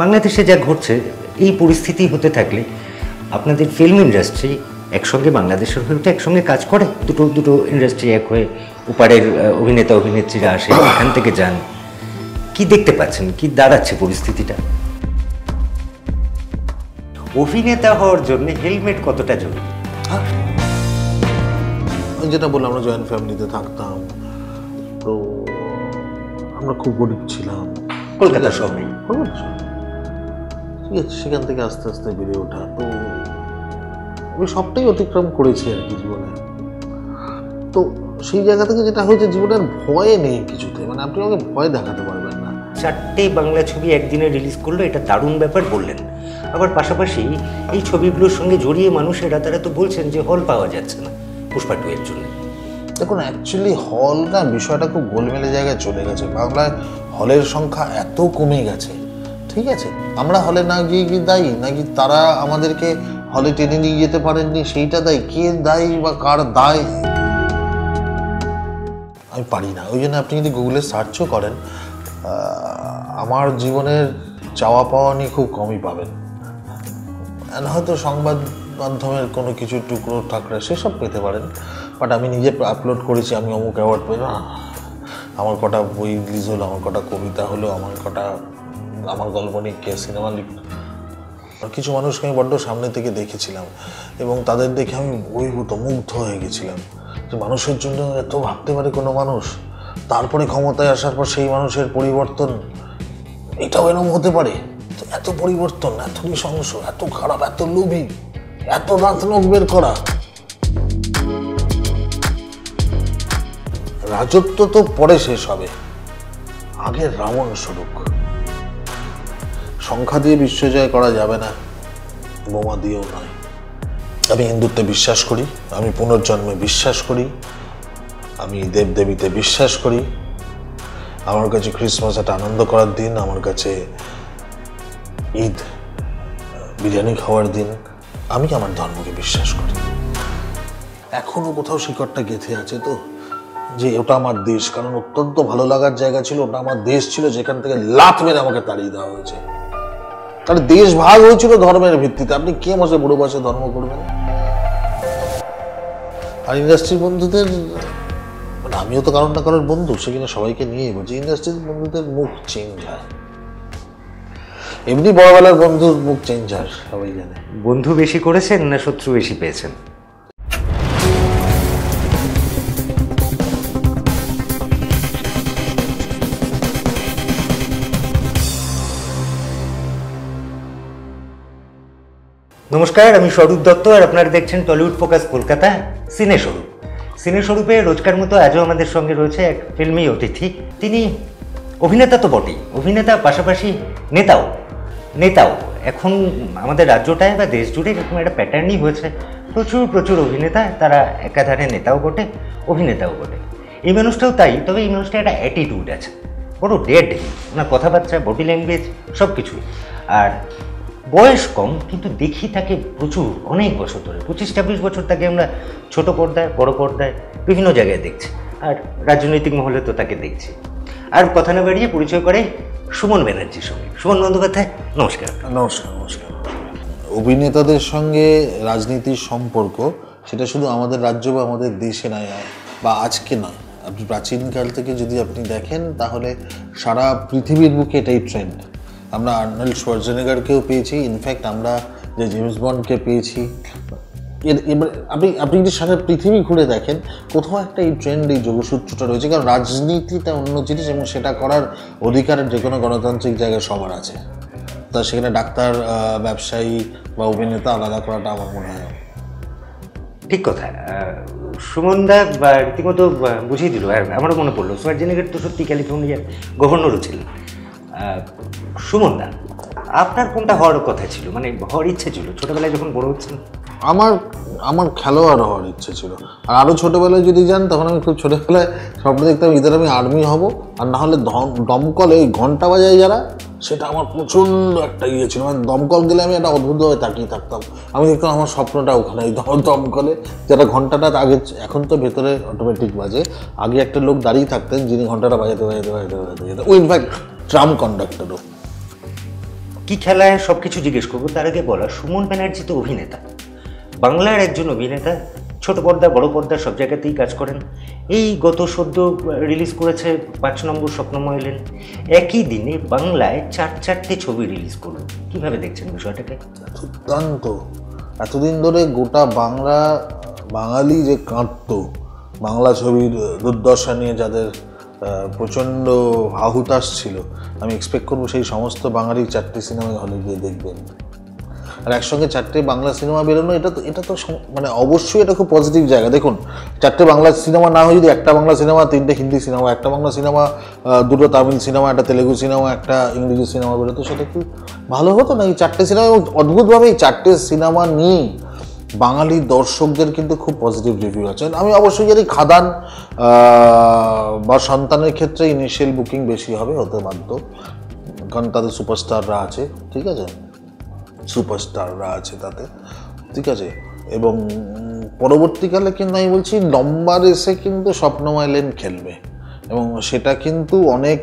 বাংলাদেশে যা ঘটছে, এই পরিস্থিতি হতে থাকলে আপনাদের ফিল্ম ইন্ডাস্ট্রি একসঙ্গে বাংলাদেশের হয়ে উঠে একসঙ্গে কাজ করে, দুটো দুটো ইন্ডাস্ট্রি এক হয়ে ওপারের অভিনেতা অভিনেত্রীরা আসে, এখান থেকে যান। কি দেখতে পাচ্ছেন, কি দাঁড়াচ্ছে পরিস্থিতিটা? অভিনেতা হওয়ার জন্য হেলমেট কতটা জরুরি? যেটা বললাম, আমরা জয়েন্ট ফ্যামিলিতে থাকতাম, তো আমরা খুব গরিব ছিলাম কলকাতা শহরে। ঠিক আছে, সেখান থেকে আস্তে আস্তে বেড়ে ওঠা, তো আমি সবটাই অতিক্রম করেছি আর কি জীবনে। তো সেই জায়গা থেকে যেটা হয়েছে, জীবনের ভয় নেই কিছুতে, মানে আপনি আমাকে ভয় দেখাতে পারবেন না। 4টে বাংলা ছবি একদিনে রিলিজ করলো, এটা দারুণ ব্যাপার বললেন। আবার পাশাপাশি এই ছবিগুলোর সঙ্গে জড়িয়ে মানুষেরা তারা তো বলছেন যে হল পাওয়া যাচ্ছে না পুষ্পা 2 এর জন্য। দেখুন, অ্যাকচুয়ালি হল না, বিষয়টা খুব গোলমেলে জায়গায় চলে গেছে। বাংলায় হলের সংখ্যা এত কমে গেছে, ঠিক আছে, আমরা হলে না গিয়ে কি দায়ী, নাকি তারা আমাদেরকে হলে টেনে নিয়ে যেতে পারেননি সেইটা দায়ী? কে দায়ী বা কার দায় আমি পারি না। ওই জন্য আপনি যদি গুগলে সার্চও করেন, আমার জীবনের চাওয়া পাওয়া নিয়ে খুব কমই পাবেন। হয়তো সংবাদ মাধ্যমের কোনো কিছু টুকরো টাকরা সেসব পেতে পারেন, বাট আমি নিজে আপলোড করেছি আমি অমুক অ্যাওয়ার্ড পেয়ে না, আমার কটা বই রিলিজ হলো, আমার কটা কবিতা হলো, আমার গল্প নিয়ে সিনেমা কিছু মানুষকে আমি বড্ড সামনে থেকে দেখেছিলাম, এবং তাদের দেখে আমি বহির্ভূত মুগ্ধ হয়ে গেছিলাম যে মানুষের জন্য এত ভাবতে পারে কোনো মানুষ। তারপরে ক্ষমতায় আসার পর সেই মানুষের পরিবর্তন এটাও এরকম হতে পারে। তো এত পরিবর্তন, এত নৃশংস, এত খারাপ, এত লোভী, এত দাঁত নখ বের করা। রাজত্ব তো পরে শেষ হবে, আগে রাবণ স্বরূপ। সংখ্যা দিয়ে বিশ্বজয় করা যাবে না, বোমা দিয়েও নয়। আমি হিন্দুত্বে বিশ্বাস করি, আমি পুনর্জন্মে বিশ্বাস করি, আমি দেবদেবীতে বিশ্বাস করি। আমার কাছে ক্রিসমাস একটা আনন্দ করার দিন, আমার কাছে ঈদ বিরিয়ানি খাওয়ার দিন। আমি আমার ধর্মকে বিশ্বাস করি। এখনো কোথাও শিকড়টা গেঁথে আছে তো, যে ওটা আমার দেশ, কারণ অত্যন্ত ভালো লাগার জায়গা ছিল, ওটা আমার দেশ ছিল, যেখান থেকে লাথ মেরে আমাকে তাড়িয়ে দেওয়া হয়েছে। তাহলে দেশ ভাগ হয়েছিল ধর্মের ভিত্তিতে। আপনি কে মাসে বুড়ো বয়সে ধর্ম করবেন? আর ইন্ডাস্ট্রির বন্ধুদের, মানে আমিও তো কারণ না কারোর বন্ধু, সেখানে সবাইকে নিয়েই বলছি, ইন্ডাস্ট্রির বন্ধুদের মুখ চেঞ্জ হয়, এমনি বড়বেলার বন্ধুর মুখ চেঞ্জ হয়, সবাই জানে। বন্ধু বেশি করেছেন না শত্রু বেশি পেয়েছেন? নমস্কার, আমি স্বরূপ দত্ত, আর আপনারা দেখছেন টলিউড ফোকাস কলকাতা সিনে স্বরূপ। সিনে স্বরূপে রোজকার মতো আজও আমাদের সঙ্গে রয়েছে এক ফিল্মি অতিথি। তিনি অভিনেতা তো বটেই, অভিনেতা পাশাপাশি নেতাও। এখন আমাদের রাজ্যটায় বা দেশ জুড়ে এরকম একটা প্যাটার্নই হয়েছে, প্রচুর অভিনেতা, তারা একাধারে নেতাও বটে, অভিনেতাও বটে। এই মানুষটাও তাই, তবে এই মানুষটা একটা অ্যাটিটিউড আছে, বড় ডেড। ওনার কথাবার্তা, বডি ল্যাঙ্গুয়েজ সব কিছুই। আর বয়স কম, কিন্তু দেখি তাকে প্রচুর, অনেক বছর ধরে, 25-26 বছর তাকে আমরা ছোট পর্দায়, বড় পর্দায় বিভিন্ন জায়গায় দেখছি, আর রাজনৈতিক মহলে তো তাকে দেখছি। আর কথা না বাড়িয়ে পরিচয় করে সুমন ব্যানার্জির সঙ্গে। সুমন বন্দ্যোপাধ্যায়, নমস্কার। নমস্কার। অভিনেতাদের সঙ্গে রাজনীতির সম্পর্ক, সেটা শুধু আমাদের রাজ্য বা আমাদের দেশে নয়, বা আজকে নয়, আপনি প্রাচীনকাল থেকে যদি আপনি দেখেন, তাহলে সারা পৃথিবীর বুকে এটাই ট্রেন্ড। আমরা আর্নল্ড শোয়ার্জনেগারকেও পেয়েছি, ইনফ্যাক্ট আমরা যে জেমস বন্ডকে পেয়েছি। এবার আপনি যদি সারা পৃথিবী ঘুরে দেখেন, কোথাও একটা এই ট্রেন্ড, এই যোগসূত্রটা রয়েছে। কারণ রাজনীতিটা অন্য জিনিস, এবং সেটা করার অধিকার যে কোনো গণতান্ত্রিক জায়গায় সবার আছে। তা সেখানে ডাক্তার, ব্যবসায়ী বা অভিনেতা আলাদা করাটা আমার মনে হয় ঠিক কথা। সুমনদা রীতিমতো বুঝিয়ে দিল। আর আমারও মনে পড়লো, শোয়ার্জনেগার তো সত্যি ক্যালিফোর্নিয়ার গভর্নরও ছিলেন। সুমনদা, আপনার কোনটা হওয়ার কথা ছিল, মানে হওয়ার ইচ্ছে ছিল ছোটবেলায় যখন বড় হচ্ছেন? আমার খেলোয়াড় হওয়ার ইচ্ছে ছিল। আর আরও ছোটোবেলায় যদি যান, তখন আমি খুব ছোটোবেলায় স্বপ্ন দেখতাম ইদার আমি আর্মি হব, আর না হলে দমকলে ওই ঘন্টা বাজায় যারা, সেটা আমার প্রচণ্ড একটা ইয়ে ছিল। মানে দমকল গেলে আমি একটা অদ্ভুতভাবে তাকিয়ে থাকতাম। আমি দেখতাম আমার স্বপ্নটা ওখানে, এই দমকলে যারা ঘন্টাটা আগে, এখন তো ভেতরে অটোমেটিক বাজে, আগে একটা লোক দাঁড়িয়ে থাকতেন যিনি ঘন্টাটা বাজাতে। ও ইনফ্যাক্ট ট্রাম কন্ডাক্টরও। কি খেলায় সব কিছু জিজ্ঞেস করবো, তার আগে বলা, সুমন ব্যানার্জি তো অভিনেতা, বাংলার একজন অভিনেতা, ছোট পর্দা বড় পর্দা সব জায়গাতেই কাজ করেন। এই গত সদ্য রিলিজ করেছে 5 নম্বর স্বপ্নময় লেন, একই দিনে বাংলায় 4 ছবি রিলিজ করলো। কিভাবে দেখছেন বিষয়টাকে? দুর্দান্ত। এতদিন ধরে গোটা বাঙালি যে কাঁদতো বাংলা ছবির দুর্দশা নিয়ে, যাদের প্রচণ্ড হাহুতাশ ছিল, আমি এক্সপেক্ট করবো সেই সমস্ত বাঙালি 4টে সিনেমা হলে গিয়ে দেখবেন। আর একসঙ্গে 4টে বাংলা সিনেমা বেরোনো, এটা তো মানে অবশ্যই এটা খুব পজিটিভ জায়গা। দেখুন, 4টে বাংলা সিনেমা না হয় যদি একটা বাংলা সিনেমা, 3টে হিন্দি সিনেমা, একটা বাংলা সিনেমা, 2টো তামিল সিনেমা, একটা তেলেগু সিনেমা, একটা ইংরেজি সিনেমা বেরোতো, সেটা কি ভালো হতো না? এই 4টে সিনেমা, এবং অদ্ভুতভাবে এই 4টে সিনেমা নিয়ে বাঙালি দর্শকদের কিন্তু খুব পজিটিভ রিভিউ আছে। আমি অবশ্যই জানি খাদান বা সন্তানের ক্ষেত্রে ইনিশিয়াল বুকিং বেশি হতে বাধ্য, কারণ তাদের সুপারস্টাররা আছে, ঠিক আছে, সুপারস্টাররা আছে তাতে, ঠিক আছে। এবং পরবর্তীকালে কিন্তু আমি বলছি লম্বা রেসে কিন্তু স্বপ্নময় লেন খেলবে, এবং সেটা কিন্তু অনেক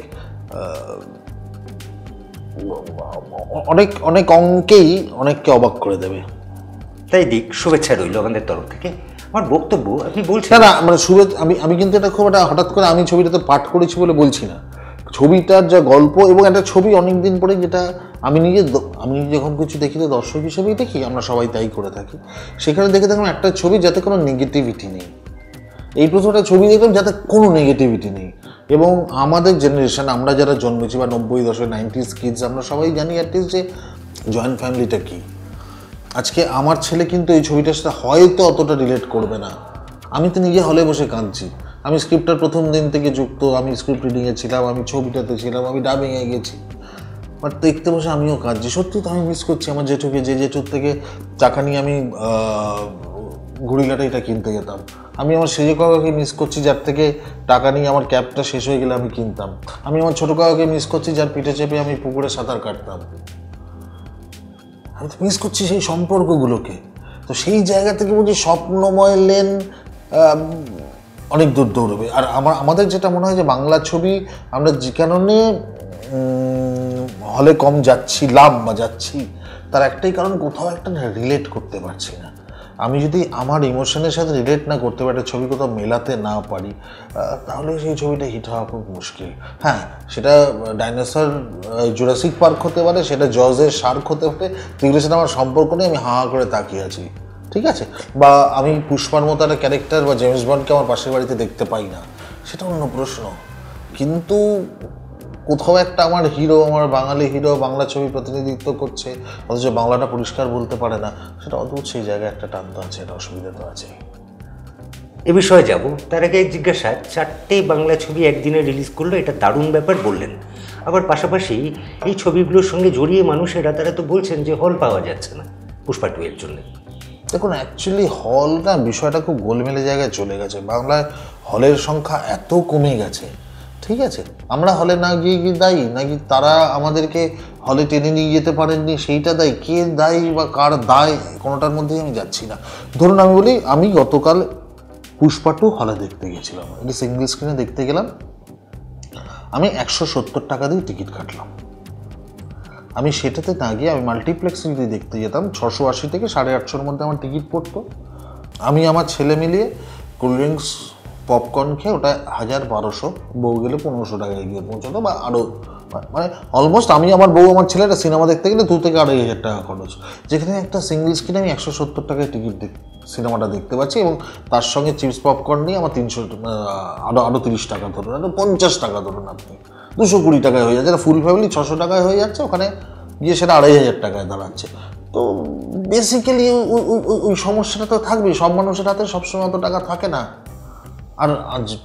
অনেক অনেক অঙ্কেই অনেককে অবাক করে দেবে। তাই দিক, শুভেচ্ছা রইল আমাদের তরফ থেকে। আমার বক্তব্য, আপনি বলছেন না মানে শুভেচ্ছা, আমি কিন্তু এটা খুব একটা হঠাৎ করে আমি ছবিটাতে পাঠ করেছি বলে বলছি না। ছবিটার যা গল্প, এবং একটা ছবি অনেক দিন পরে, যেটা আমি যখন কিছু দেখি তো দর্শক হিসেবেই দেখি, আমরা সবাই তাই করে থাকি, সেখানে দেখে দেখলাম একটা ছবি যাতে কোনো নেগেটিভিটি নেই। এই প্রথম একটা ছবি দেখলাম যাতে কোনো নেগেটিভিটি নেই। এবং আমাদের জেনারেশন, আমরা যারা জন্মেছি বা 90 দশক 90s কিডস, আমরা সবাই জানি অ্যাটলিস্ট যে জয়েন্ট ফ্যামিলিটা কী। আজকে আমার ছেলে কিন্তু এই ছবিটার সাথে হয়তো অতটা রিলেট করবে না। আমি তো নিজে হলে বসে কাঁদছি, আমি স্ক্রিপ্টটার প্রথম দিন থেকে যুক্ত, আমি স্ক্রিপ্ট রিডিংয়ে ছিলাম, আমি ছবিটাতে ছিলাম, আমি ডাবিংয়ে গেছি, বাট দেখতে বসে আমিও কাঁদছি। সত্যি তো আমি মিস করছি আমার জেঠুকে, যে জেঠুর থেকে টাকা নিয়ে আমি ঘুড়িলাটা কিনতে যেতাম। আমি আমার সেজে কাকাকে মিস করছি, যার থেকে টাকা নিয়ে আমার ক্যাবটা শেষ হয়ে গেলে আমি কিনতাম। আমি আমার ছোটো কাকাকে মিস করছি, যার পিঠে চেপে আমি পুকুরে সাঁতার কাটতাম। আমি তো মিস করছি সেই সম্পর্কগুলোকে। তো সেই জায়গা থেকে বলছি স্বপ্নময় লেন অনেক দূর দৌড়বে। আর আমাদের যেটা মনে হয় যে বাংলা ছবি আমরা যে কারণে হলে কম যাচ্ছিলাম বা যাচ্ছি, তার একটাই কারণ, কোথাও একটা রিলেট করতে পারছি না। আমি যদি আমার ইমোশনের সাথে রিলেট না করতে পারি, ছবি কোথাও মেলাতে না পারি, তাহলে সেই ছবিটা হিট হওয়া খুব মুশকিল। হ্যাঁ, সেটা ডাইনোসর জুরাসিক পার্ক হতে পারে, সেটা জজের শার্ক হতে পারে, যেগুলোর সাথে আমার সম্পর্ক নেই, আমি হাঁ করে তাকিয়ে আছি, ঠিক আছে। বা আমি পুষ্পার মতো একটা ক্যারেক্টার বা জেমস বন্ডকে আমার পাশের বাড়িতে দেখতে পাই না, সেটা অন্য প্রশ্ন। কিন্তু কোথাও একটা আমার হিরো, আমার বাঙালি হিরো বাংলা ছবি প্রতিনিধিত্ব করছে, অথচ বাংলাটা পরিষ্কার বলতে পারে না, সেটা অদ্ভুত। সেই জায়গায় একটা টান তো আছে, এটা অসুবিধা তো আছে। এ বিষয়ে যাব, তার আগে জিজ্ঞাসা, 4টে বাংলা ছবি একদিনে রিলিজ করলো, এটা দারুণ ব্যাপার বললেন। আবার পাশাপাশি এই ছবিগুলোর সঙ্গে জড়িয়ে মানুষেরা, তারা তো বলছেন যে হল পাওয়া যাচ্ছে না পুষ্পা 2 এর জন্য। দেখুন, অ্যাকচুয়ালি হল না, বিষয়টা খুব গোলমেলে জায়গায় চলে গেছে। বাংলায় হলের সংখ্যা এত কমে গেছে, ঠিক আছে। আমরা হলে না গিয়ে দায়ী, নাকি তারা আমাদেরকে হলে টেনে নিয়ে যেতে পারেননি সেইটা দায়ী? কে দায়ী বা কার দায়, কোনোটার মধ্যেই আমি যাচ্ছি না। ধরুন আমি বলি, আমি গতকাল পুষ্পা 2 হলে দেখতে গেছিলাম, এটা সিঙ্গল স্ক্রিনে দেখতে গেলাম। আমি 170 টাকা দিয়ে টিকিট কাটলাম। আমি সেটাতে না গিয়ে আমি মাল্টিপ্লেক্সে যদি দেখতে যেতাম, 680 থেকে 850-র মধ্যে আমার টিকিট পড়তো। আমি আমার ছেলে মিলিয়ে কোল্ড ড্রিঙ্কস পপকর্ন খেয়ে ওটা 1000-1200, বউ গেলে 1500 টাকায় গিয়ে পৌঁছতো, বা আরও, মানে অলমোস্ট আমি, আমার বউ, আমার ছেলেটা সিনেমা দেখতে গেলে 2 থেকে 2500 টাকা খরচ। যেখানে একটা সিঙ্গল স্ক্রিনে আমি 170 টাকায় টিকিট সিনেমাটা দেখতে পাচ্ছি, এবং তার সঙ্গে চিপস পপকর্ন নিয়ে আমার 300, আরও 30 টাকা ধরুন, আরও 50 টাকা ধরুন, আপনি 220 টাকায় হয়ে যাচ্ছে। ফুল ফ্যামিলি 600 টাকায় হয়ে যাচ্ছে, ওখানে গিয়ে সেটা 2500 টাকায় দাঁড়াচ্ছে। তো বেসিক্যালি ওই সমস্যাটা তো থাকবেই, সব মানুষের হাতে সবসময় অত টাকা থাকে না। আর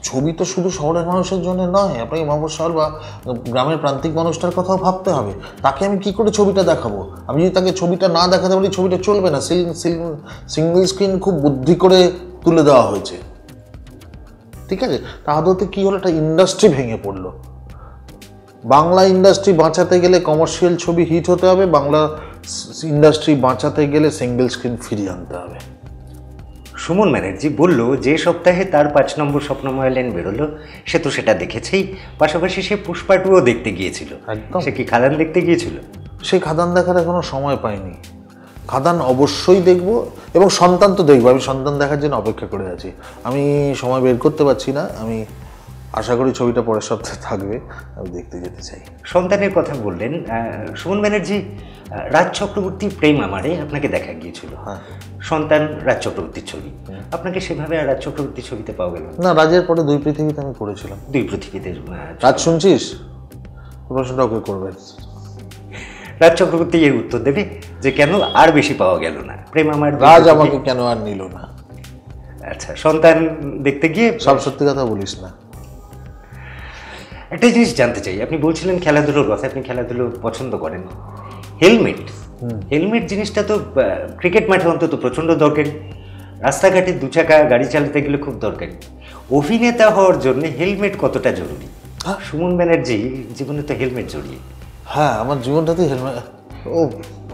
ছবি তো শুধু শহরের মানুষের জন্য নয়, আপনাকে মফস্বল বা গ্রামের প্রান্তিক মানুষটার কথাও ভাবতে হবে। তাকে আমি কি করে ছবিটা দেখাবো? আমি যদি তাকে ছবিটা না দেখাতে পারি, ছবিটা চলবে না। সিঙ্গল স্ক্রিন খুব বুদ্ধি করে তুলে দেওয়া হয়েছে, ঠিক আছে। তা আদতে কী হলো, একটা ইন্ডাস্ট্রি ভেঙে পড়লো। বাংলা ইন্ডাস্ট্রি বাঁচাতে গেলে কমার্শিয়াল ছবি হিট হতে হবে, বাংলা ইন্ডাস্ট্রি বাঁচাতে গেলে সিঙ্গল স্ক্রিন ফিরিয়ে আনতে হবে। সুমন ব্যানার্জি বলল যে সপ্তাহে তার 5 নম্বর স্বপ্নময় লেন বেরোলো, সে তো সেটা দেখেছেই, পাশাপাশি সে পুষ্পা 2ও দেখতে গিয়েছিল। একদম। সে কি খাদান দেখতে গিয়েছিল? সেই খাদান দেখার এখনো সময় পাইনি। খাদান অবশ্যই দেখব এবং সন্তান তো দেখবো, আমি সন্তান দেখার জন্য অপেক্ষা করে আছি। আমি সময় বের করতে পারছি না, আমি আশা করি ছবিটা পরের সপ্তাহে থাকবে, আমি দেখতে যেতে চাই। সন্তানের কথা বললেন, সুমন ব্যানার্জি রাজ চক্রবর্তী প্রেম আমারে আপনাকে দেখা গিয়েছিল, সন্তান রাজ চক্রবর্তীর ছবি, আপনাকে সেভাবে আর রাজ চক্রবর্তীর ছবিতে পাওয়া গেল না? রাজের পরে দুই পৃথিবীতে আমি করেছিলাম। দুই পৃথিবীতে রাজ শুনছিস? প্রশ্নটা ওকে করবেন। রাজ চক্রবর্তী এর উত্তর দেবে যে কেন আর বেশি পাওয়া গেল না প্রেম আমার, রাজ আমাকে কেন আর নিল না। আচ্ছা, সন্তান দেখতে গিয়ে সব সত্যি কথা বলিস না। একটা জিনিস জানতে চাই, আপনি বলছিলেন খেলাধুলোর কথা, আপনি খেলাধুলো পছন্দ করেন। হেলমেট জিনিসটা তো ক্রিকেট মাঠে অন্তত প্রচণ্ড দরকারি, রাস্তাঘাটে দু চাকা গাড়ি চালাতে গেলে খুব দরকারি। অভিনেতা হওয়ার জন্য হেলমেট কতটা জরুরি? সুমন ব্যানার্জি জীবনে তো হেলমেট জড়িয়ে। হ্যাঁ, আমার জীবনটাতেই হেলমেট। ও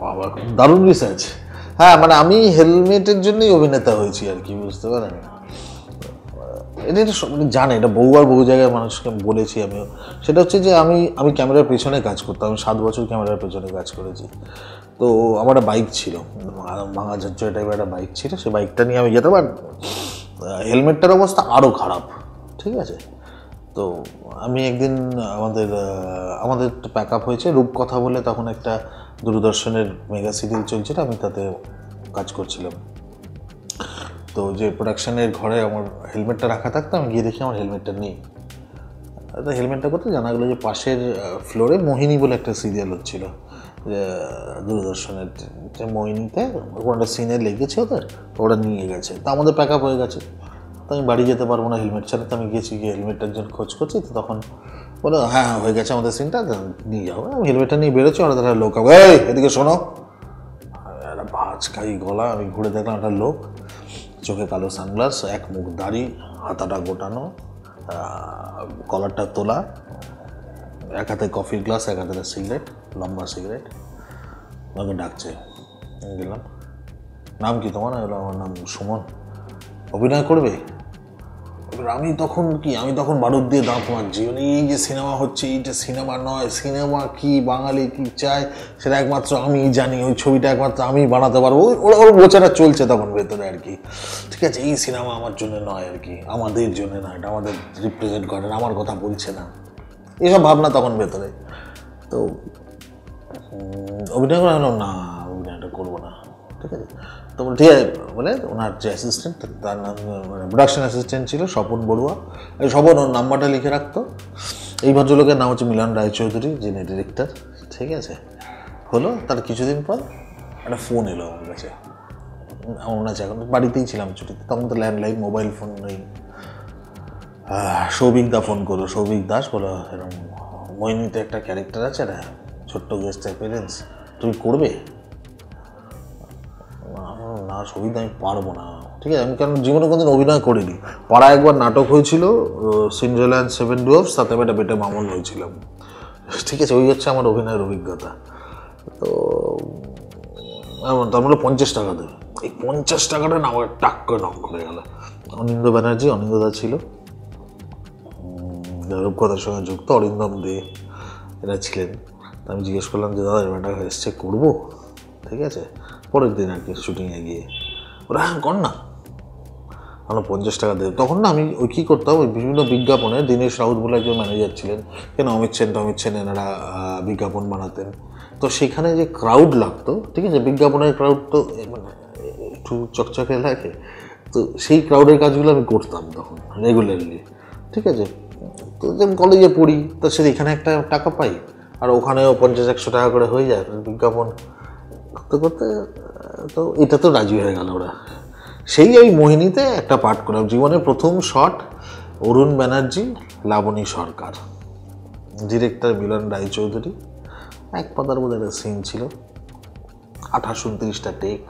বাবা, দারুণ রিসার্চ। হ্যাঁ, মানে আমি হেলমেটের জন্যই অভিনেতা হয়েছি আর কি, বুঝতে পারেন? এটা জানে, এটা বহু জায়গায় মানুষকে বলেছি আমিও। সেটা হচ্ছে যে আমি ক্যামেরার পেছনে কাজ করতাম, আমি 7 বছর ক্যামেরার পেছনে কাজ করেছি। তো আমার একটা বাইক ছিল, ভাঙা ঝরঝরে টাইপের একটা বাইক ছিল, সেই বাইকটা নিয়ে আমি যেতাম। আর হেলমেটটার অবস্থা আরও খারাপ, ঠিক আছে? তো আমি একদিন আমাদের প্যাক আপ হয়েছে রূপকথা বলে, তখন একটা দূরদর্শনের মেগা সিরিয়াল চলছিল, আমি তাতে কাজ করছিলাম। তো যে প্রোডাকশনের ঘরে আমার হেলমেটটা রাখা থাকতো, আমি গিয়ে দেখি আমার হেলমেটটা নেই। হেলমেটটা করতে জানা গেলো যে পাশের ফ্লোরে মোহিনী বলে একটা সিরিয়াল হচ্ছিল দূরদর্শনের, যে মোহিনীতে একটা সিনে লেগেছে ওদের, ওরা নিয়ে গেছে। তো আমাদের প্যাক আপ হয়ে গেছে, তো আমি বাড়ি যেতে পারবো না হেলমেট ছাড়া। তো আমি গিয়েছি, গিয়ে হেলমেটটার জন্য খোঁজ করছি। তো তখন বলো হ্যাঁ হয়ে গেছে আমাদের সিনটা, নিয়ে যাবো। আমি হেলমেটটা নিয়ে বেরোচ্ছি, ওরা তারা লোক, এই এদিকে শোনো, একটা ভাজ খাই গলা। আমি ঘুরে দেখলাম একটা লোক, চোখে কালো সানগ্লাস, এক মুখ দাড়ি, হাতাটা গোটানো, কলারটা তোলা, এক হাতে কফির গ্লাস, এক হাতে সিগারেট, লম্বা সিগারেট। আমাকে ডাকছে, গেলাম। নাম কি তোমার? আমার নাম সুমন। অভিনয় করবে? আমি তখন বারুদ দিয়ে দাঁত মারছি, মানে এই যে সিনেমা হচ্ছে, এইটা সিনেমা নয়, সিনেমা কি, বাঙালি কি চায় সেটা একমাত্র আমি জানি, ওই ছবিটা একমাত্র আমি বানাতে পারবো। ওর বোঝাটা চলছে তখন ভেতরে আর কি, ঠিক আছে? এই সিনেমা আমার জন্য নয় আর কি, আমাদের জন্য না, এটা আমাদের রিপ্রেজেন্ট করেন, আমার কথা বলছে না, এইসব ভাবনা তখন ভেতরে। তো অভিনয় করা হলো না, অভিনয়টা করবো না, ঠিক আছে? তো ঠিক আছে বলে ওনার যে অ্যাসিস্ট্যান্ট, তার নাম মানে প্রোডাকশন অ্যাসিস্ট্যান্ট ছিল স্বপন বড়ুয়া, স্বপন ওর নাম্বারটা লিখে রাখতো। এই ভদ্রলোকের নাম হচ্ছে মিলন রায়চৌধুরী, যিনি ডিরেক্টর, ঠিক আছে? হলো তার কিছুদিন পর একটা ফোন এলো আমার কাছে। আমার মনে আছে এখন বাড়িতেই ছিলাম ছুটিতে, তখন তো ল্যান্ডলাইন মোবাইল ফোন নেই। সৌভিক দা ফোন করলো, সৌভিক দাস, বলো এরকম মোহিনীতে একটা ক্যারেক্টার আছে, একটা ছোট্ট গেস্ট অ্যাপিয়ারেন্স, তুমি করবে? না সৌভিক, আমি পারবো না, ঠিক আছে? আমি কারণ জীবনে কোনোদিন অভিনয় করিনি। পাড়ায় একবার নাটক হয়েছিল সিন্ড্রেলা অ্যান্ড সেভেন ডুয়ার্ফস, তাতে আমি একটা বেটে মামুন হয়েছিলাম, ঠিক আছে? ওই হচ্ছে আমার অভিনয়ের অভিজ্ঞতা। তো তার মধ্যে 50 টাকা দেবে, এই 50 টাকাটা না আমার টাক করে নক করে গেল। অনিন্দ্য ব্যানার্জি, অনিন্দ্যদা ছিল, রূপকথার সঙ্গে যুক্ত, অরিন্দম দে, এরা ছিলেন। তা আমি জিজ্ঞেস করলাম যে দাদা এবারটা এসছে, করবো? ঠিক আছে, পরের দিন আর কি শুটিংয়ে গিয়ে ওরা হ্যাঁ কর না, আমরা 50 টাকা দেব। তখন না আমি ওই কী করতাম, ওই বিভিন্ন বিজ্ঞাপনে দীনেশ রাউত বলে একজন ম্যানেজার ছিলেন, কেন অমিত সেন এনারা বিজ্ঞাপন বানাতেন। তো সেখানে যে ক্রাউড লাগতো, ঠিক আছে, বিজ্ঞাপনের ক্রাউড তো মানে একটু চকচকে লাগে, তো সেই ক্রাউডের কাজগুলো আমি করতাম তখন রেগুলারলি, ঠিক আছে? তো যেমন কলেজে পড়ি, তো সে এখানে একটা টাকা পাই, আর ওখানেও 50-100 টাকা করে হয়ে যায় বিজ্ঞাপন করতে করতে। তো এটা তো রাজি হয়ে গেল ওরা। সেই ওই মোহিনীতে একটা পাঠ করলাম, জীবনের প্রথম শট, অরুণ ব্যানার্জি, লাবণী সরকার, ডিরেক্টর মিলন রায়চৌধুরী। এক পাতার মধ্যে একটা সিন ছিল, 28-29টা টেক,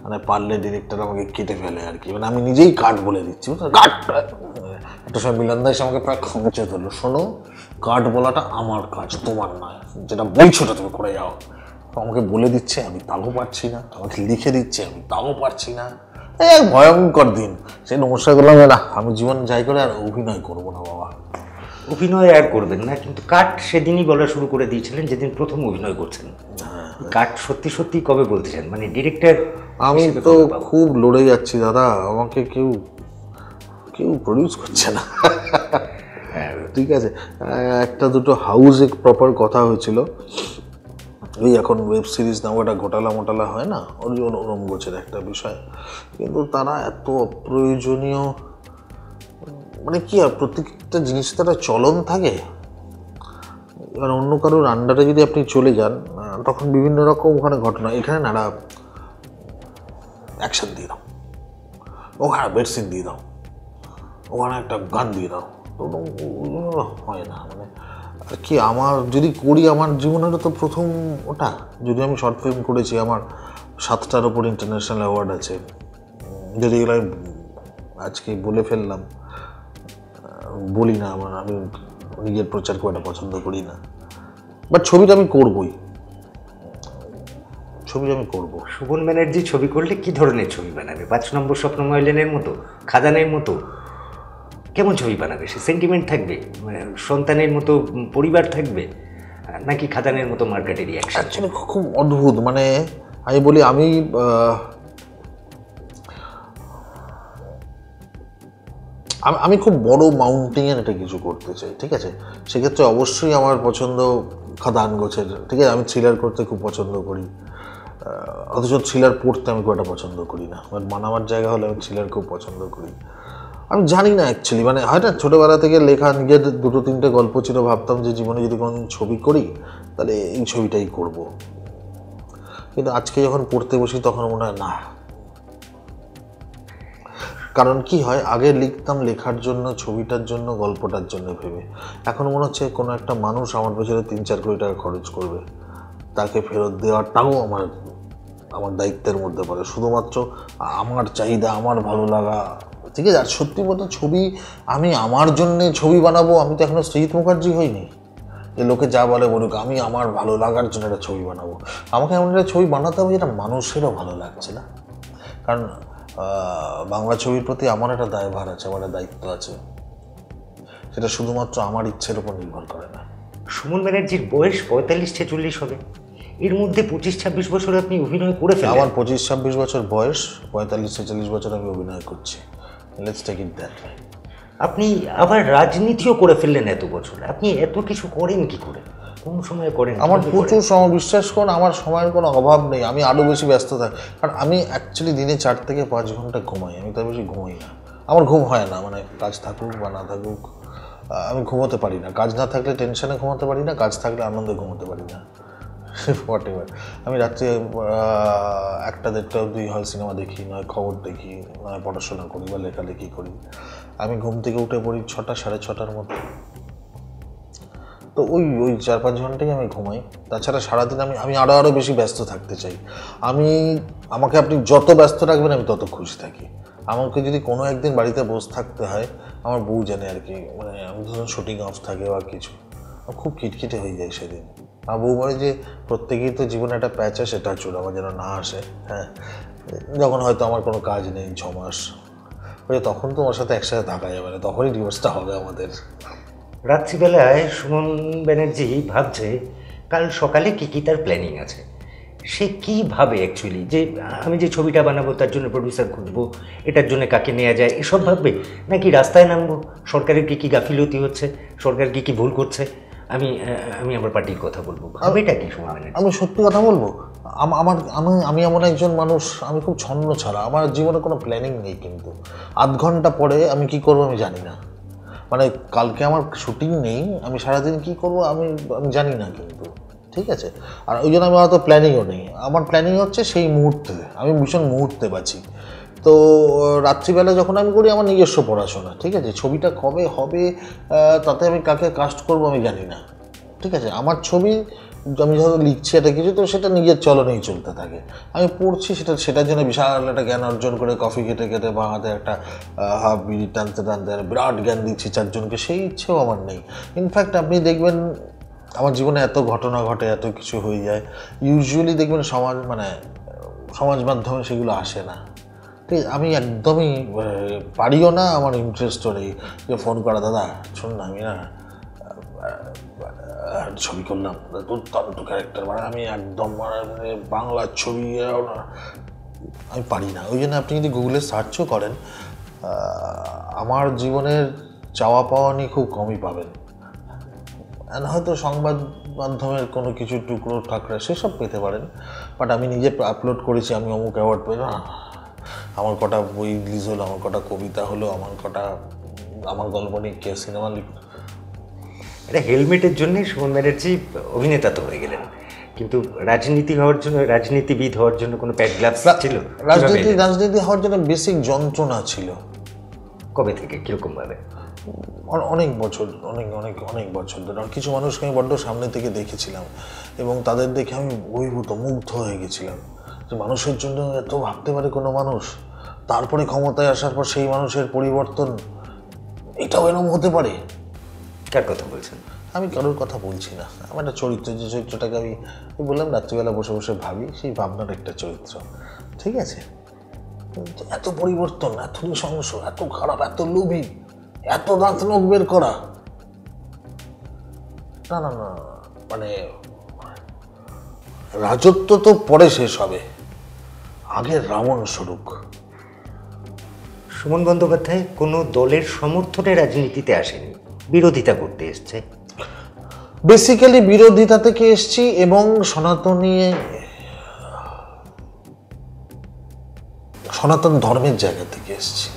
মানে পারলে ডিরেক্টর আমাকে কেটে ফেলে আর কি, মানে আমি নিজেই কাট বলে দিচ্ছি, কাট। একটা সময় মিলন দাস আমাকে প্রায় খমচে ধরলো, শোনো কাট বলাটা আমার কাজ, তোমার নয়, যেটা বলছো ওটা তুমি করে যাও। আমাকে বলে দিচ্ছে, আমি তাও পারছি না, আমাকে লিখে দিচ্ছে, আমি তাও পারছি না। এক ভয়ঙ্কর দিন। সে নমস্কার করলাম, না আমি জীবন যাই করে আর অভিনয় করবো না বাবা, অভিনয় আর করবেন না, কিন্তু কাট সেদিনই বলা শুরু করে দিয়েছিলেন যেদিন প্রথম অভিনয় করছেন। কাট সত্যি সত্যি কবে বলতেছেন, মানে ডিরেক্টর? আমি তো খুব লড়ে যাচ্ছি দাদা, আমাকে কেউ কেউ প্রডিউস করছে না। ঠিক আছে, একটা দুটো হাউসে প্রপার কথা হয়েছিল, ওই এখন ওয়েব সিরিজ নাও একটা ঘোটালা মোটালা হয় না, ওরম গোছের একটা বিষয়, কিন্তু তারা এত অপ্রয়োজনীয়, মানে কি আর প্রত্যেকটা জিনিস তো একটা চলন থাকে। এবার অন্য কারোর আন্ডারে যদি আপনি চলে যান তখন বিভিন্ন রকম ওখানে ঘটনা, এখানে নানা অ্যাকশন দিয়ে দাও, ওখানে বেড সিন দিয়ে দাও, ওখানে একটা গান দিয়ে দাও, হয় না। মানে আর কি, আমার যদি করি, আমার জীবনেরও তো প্রথম ওটা। যদি আমি শর্ট ফিল্ম করেছি, আমার 7টার ওপর ইন্টারন্যাশনাল অ্যাওয়ার্ড আছে, যদি এগুলো আজকে বলে ফেললাম, বলি না, আমি নিজের প্রচার খুব একটা পছন্দ করি না, বাট ছবিটা আমি করবই, ছবি আমি করবো। শোভন ব্যানার্জি ছবি করলে কি ধরনের ছবি বানাবে? 5 নম্বর স্বপ্নময় লেনের মতো, খাদানের মতো? কেমন ছবি বানাবে সে? সেন্টিমেন্ট থাকবে, মানে সন্তানের মতো পরিবার থাকবে, নাকি খাদানের মতো মার্কেটের রিয়াকশন? অ্যাকচুয়ালি খুব অদ্ভুত, মানে আমি বলি, আমি খুব বড় মাউন্টেনের একটা কিছু করতে চাই, ঠিক আছে? সেক্ষেত্রে অবশ্যই আমার পছন্দ খাদান গোছের, ঠিক আছে? আমি থ্রিলার করতে খুব পছন্দ করি, অথচ থ্রিলার পড়তে আমি খুব একটা পছন্দ করি না, বাট মানাবার জায়গা হলে আমি থ্রিলার খুব পছন্দ করি। আমি জানি না অ্যাকচুয়ালি, মানে হয় না, ছোটোবেলা থেকে লেখা, নিজের 2-3টে গল্প ছিল, ভাবতাম যে জীবনে যদি কোনোদিন ছবি করি তাহলে এই ছবিটাই করব, কিন্তু আজকে যখন পড়তে বসি তখন মনে হয় না। কারণ কি হয়, আগে লিখতাম লেখার জন্য, ছবিটার জন্য, গল্পটার জন্য ভেবে, এখন মনে হচ্ছে কোনো একটা মানুষ আমার পেছনে 3-4 কোটি টাকা খরচ করবে, তাকে ফেরত দেওয়াটাও আমার দায়িত্বের মধ্যে পড়ে। শুধুমাত্র আমার চাহিদা, আমার ভালো লাগা, ঠিক আছে? আর সত্যি মতো ছবি আমি আমার জন্যে ছবি বানাবো, আমি তো এখনও সৈয়দ মুখার্জি হইনি যে লোকে যা বলে বলুক, আমি আমার ভালো লাগার জন্য একটা ছবি বানাবো। আমাকে এমন একটা ছবি বানাতে হবে যেটা মানুষেরও ভালো লাগছে, না? কারণ বাংলা ছবির প্রতি আমার একটা দায়ভার আছে, আমার একটা দায়িত্ব আছে, সেটা শুধুমাত্র আমার ইচ্ছের উপর নির্ভর করে না। সুমন ব্যানার্জির বয়স 45-46 হবে, এর মধ্যে 25-26 বছর আপনি অভিনয় করে ফেলেন। আমার 25-26 বছর বয়স, 45-46 বছর আমি অভিনয় করছি। Let's take it that way. আপনি আবার রাজনীতিও করে ফেললেন এত বছর, আপনি এত কিছু করেন কি করে, কোন সময় করেন? আমার প্রচুর সময়, বিশ্বাস করুন, আমার সময়ের কোনো অভাব নেই, আমি আরও বেশি ব্যস্ত থাকি, কারণ আমি অ্যাকচুয়ালি দিনে 4 থেকে 5 ঘন্টা ঘুমাই, আমি তার বেশি ঘুমাই না, আমার ঘুম হয় না, মানে কাজ থাকুক বা না থাকুক আমি ঘুমোতে পারি না, কাজ না থাকলে টেনশনে ঘুমোতে পারি না, কাজ থাকলে আনন্দে ঘুমোতে পারি না, হোয়াট এভার। আমি রাত্রে 1টা-1.5টা অবধি হয় সিনেমা দেখি, নয় খবর দেখি, নয় পড়াশোনা করি বা লেখালেখি করি। আমি ঘুম থেকে উঠে পড়ি 6টা-6:30টার মতো, তো ওই 4-5 ঘন্টাই আমি ঘুমাই। তাছাড়া সারাদিন আমি আরও বেশি ব্যস্ত থাকতে চাই। আমাকে আপনি যত ব্যস্ত রাখবেন আমি তত খুশি থাকি। আমাকে যদি কোনো একদিন বাড়িতে বসে থাকতে হয়, আমার বউ জানে আর কি, মানে আমি ধরুন শুটিং অফ থাকে বা কিছু, খুব খিটখিটে হয়ে যায় সেদিন। আমার বউ বলে যে প্রত্যেকেই তো জীবনে একটা প্যাচ আসে, টাচ আমার যেন না আসে। হ্যাঁ, যখন হয়তো আমার কোনো কাজ নেই 6 মাস, তখন তো ওর সাথে একসাথে থাকা যাবে না, তখনই ডিভোর্সটা হবে আমাদের। রাত্রিবেলায় সুমন ব্যানার্জি ভাবছে কাল সকালে কী তার প্ল্যানিং আছে, সে কী ভাবে অ্যাকচুয়ালি, যে আমি যে ছবিটা বানাবো তার জন্য প্রডিউসার খুঁজবো, এটার জন্য কাকে নেওয়া যায়, এসব ভাববে, নাকি রাস্তায় নামবো, সরকারের কী গাফিলতি হচ্ছে, সরকার কী ভুল করছে, আমি আমার পার্টির কথা বলবো, ভাবেটা কি সুমন ব্যানার্জি? আমি সত্যি কথা বলবো, আমি এমন একজন মানুষ, আমি খুব ছন্ন ছাড়া, আমার জীবনে কোনো প্ল্যানিং নেই, কিন্তু আধ ঘন্টা পরে আমি কি করবো আমি জানি না, মানে কালকে আমার শুটিং নেই, আমি সারাদিন কি করবো আমি জানি না, কিন্তু ঠিক আছে। আর ওই জন্য আমার হয়তো প্ল্যানিংও নেই, আমার প্ল্যানিং হচ্ছে সেই মুহূর্তে, আমি ভীষণ মুহূর্তে বাঁচি। তো রাত্রিবেলা যখন আমি করি আমার নিজস্ব পড়াশোনা, ঠিক আছে, ছবিটা কবে হবে তাতে আমি কাকে কাস্ট করবো আমি জানি না, ঠিক আছে। আমার ছবি আমি যখন লিখছি একটা কিছু, তো সেটা নিজের চলনেই চলতে থাকে, আমি পড়ছি, সেটার জন্য বিশাল একটা জ্ঞান অর্জন করে কফি খেতে খেতে বা হাতে একটা হাফ বিড়ি টানতে টানতে বিরাট জ্ঞান দিচ্ছি 4 জনকে, সেই ইচ্ছেও আমার নেই। ইনফ্যাক্ট আপনি দেখবেন আমার জীবনে এত ঘটনা ঘটে, এত কিছু হয়ে যায়, ইউজুয়ালি দেখবেন সমাজ মাধ্যমে সেগুলো আসে না, ঠিক আছে। আমি একদমই পারিও না, আমার ইন্টারেস্টও নেই যে ফোন করা, দাদা শোন না, আমি না ছবি করলাম, দুর্দান্ত ক্যারেক্টার, মানে আমি একদম মানে বাংলার ছবি আমি পারি না। ওই জন্য আপনি যদি গুগলে সার্চও করেন, আমার জীবনের চাওয়া পাওয়া নিয়ে খুব কমই পাবেন। হয়তো সংবাদ মাধ্যমের কোনো কিছু টুকরো ঠাকরা সেসব পেতে পারেন, বাট আমি নিজে আপলোড করেছি আমি অমুক অ্যাওয়ার্ড পেয়ে না, আমার কটা বই রিলিজ হলো, আমার কটা কবিতা হলো, আমার গল্প নিয়ে কে সিনেমা লিখল। এটা হেলমেটের জন্যই সুমন ব্যানার্জি অভিনেতা তো হয়ে গেলেন, কিন্তু রাজনীতিবিদ হওয়ার জন্য কোনো প্যাড গ্লাভস ছিল? রাজনীতি হওয়ার জন্য বেসিক যন্ত্রণা ছিল। কবে থেকে, কিরকম ভাবে? অনেক বছর, অনেক বছর ধরে। কিছু মানুষকে আমি বড্ড সামনে থেকে দেখেছিলাম এবং তাদের দেখে আমি অভিভূত, মুগ্ধ হয়ে গেছিলাম যে মানুষের জন্য এত ভাবতে পারে কোনো মানুষ, তারপরে ক্ষমতায় আসার পর সেই মানুষের পরিবর্তন, এটাও এরকম হতে পারে। কার কথা বলছেন? আমি কারোর কথা বলছি না, আমার একটা চরিত্র, যে চরিত্রটাকে আমি বললাম রাত্রিবেলা বসে বসে ভাবি, সেই ভাবনার একটা চরিত্র, ঠিক আছে? এত পরিবর্তন, এত নৃশংস, এত খারাপ, এত লোভী, এত দাঁত নখ বের করা, না না না, মানে রাজত্ব তো পরে শেষ হবে, আগে রাবণ স্বরূপ। সুমন বন্দ্যোপাধ্যায় কোনো দলের সমর্থনে রাজনীতিতে আসেনি, বিরোধিতা করতে এসছে। বেসিক্যালি বিরোধিতা থেকে এসছি এবং সনাতন ধর্মের জায়গা থেকে এসছি।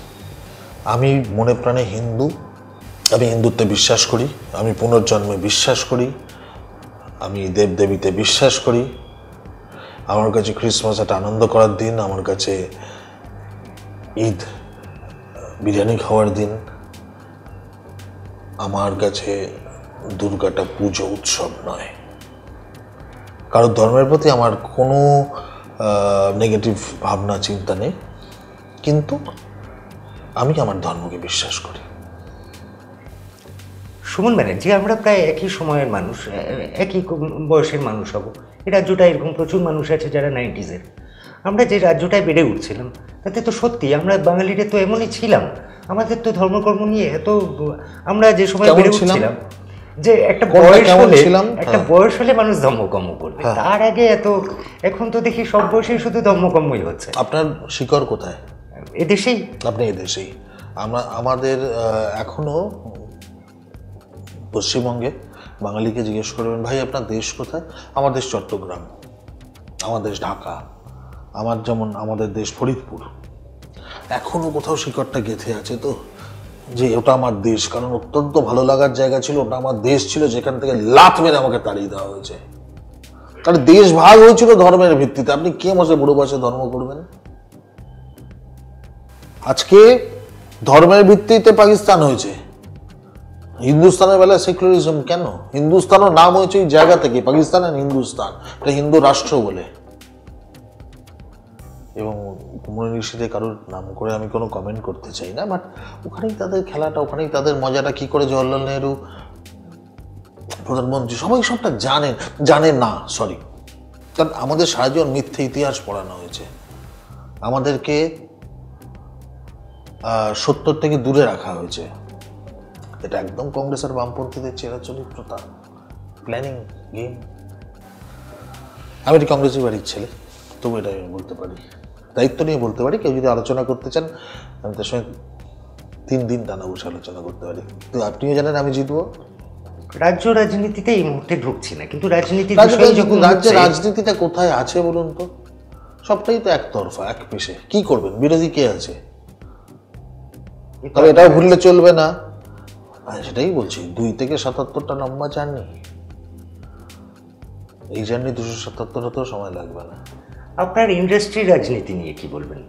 আমি মনে প্রাণে হিন্দু, আমি হিন্দুত্বে বিশ্বাস করি, আমি পুনর্জন্মে বিশ্বাস করি, আমি দেবদেবীতে বিশ্বাস করি। আমার কাছে ক্রিসমাস একটা আনন্দ করার দিন, আমার কাছে ঈদ বিরিয়ানি খাওয়ার দিন, আমার কাছে দুর্গাটা পুজো উৎসব নয়। কারোর ধর্মের প্রতি আমার কোনো নেগেটিভ ভাবনা চিন্তা নেই, কিন্তু আমি আমার ধর্মকে বিশ্বাস করি। সুমন ব্যানার্জি, আমরা প্রায় একই সময়ের মানুষ, একই বয়সের মানুষ হব। এই রাজ্যটা এরকম প্রচুর মানুষ আছে যারা 90s-এর। আমরা যে রাজ্যটায় বেড়ে উঠছিলাম তাতে তো সত্যি আমরা বাঙালিরা তো এমনই ছিলাম। আমাদের তো ধর্মকর্ম নিয়ে এত, আমরা যে সময় বেড়ে উঠছিলাম যে একটা বয়স হলে মানুষ ধর্মকর্ম করবে, তার আগে এখন তো দেখি সব বয়সে শুধু ধর্মকর্মই হচ্ছে। আপনার শিকড় কোথায়? এদেশেই। আপনি এদেশেই। আমাদের এখনো পশ্চিমবঙ্গে বাঙালিকে জিজ্ঞেস করবেন, ভাই আপনার দেশ কোথায়? আমার দেশ চট্টগ্রাম, আমার দেশ ঢাকা, আমাদের দেশ ফরিদপুর। এখনো কোথাও শিকড়টা গেঁথে আছে তো, যে ওটা আমার দেশ, কারণ অত্যন্ত ভালো লাগার জায়গা ছিল, ওটা আমার দেশ ছিল, যেখান থেকে লাত মেরে আমাকে তাড়িয়ে দেওয়া হয়েছে। কারণ দেশ ভাগ হয়েছিল ধর্মের ভিত্তিতে। আপনি কে মাসে বুড়ো বয়সে ধর্ম করবেন? আজকে ধর্মের ভিত্তিতে পাকিস্তান হয়েছে, হিন্দুস্তানের বেলায় সেকুলারিজম কেন? হিন্দুস্তানের নাম হয়েছে এই জায়গা থেকে, পাকিস্তান আর হিন্দুস্তান, এটা হিন্দু রাষ্ট্র বলে। এবং মুনি ঋষিদের কারোর নাম করে আমি কোনো কমেন্ট করতে চাই না, বাট ওখানেই তাদের খেলাটা, ওখানেই তাদের মজাটা। কি করে জওয়াহরলাল নেহরু প্রধানমন্ত্রী, সবাই সবটা জানেন না, সরি, কারণ আমাদের সারা জীবন মিথ্যে ইতিহাস পড়ানো হয়েছে, আমাদেরকে সত্য থেকে দূরে রাখা হয়েছে। এটা একদম কংগ্রেস আর বামপন্থীদের চিরাচরিত প্রথা, প্ল্যানিং গেম। আমি একটি কংগ্রেসি বাড়ির ছেলে, তবু এটা আমি বলতে পারি, দায়িত্ব নিয়ে বলতে পারি। কেউ যদি আলোচনা করতে চান আমি তার সঙ্গে 3 দিন টানা বসে আলোচনা করতে পারি। তো আপনিও জানেন আমি জিতবো। রাজ্য রাজনীতিতে এই মুহূর্তে ঢুকছি না, কিন্তু রাজ্যের রাজনীতিটা কোথায় আছে বলুন তো? সবটাই তো একতরফা, এক পেশে। কি করবেন? বিরোধী কে আছে? তবে এটাও ভুললে চলবে না, সেটাই বলছি, 2 থেকে 77টা লম্বা জার্নি। এই জার্নি 277 সময় লাগবে না। আপনার ইন্ডাস্ট্রি রাজনীতি নিয়ে কি বলবেন?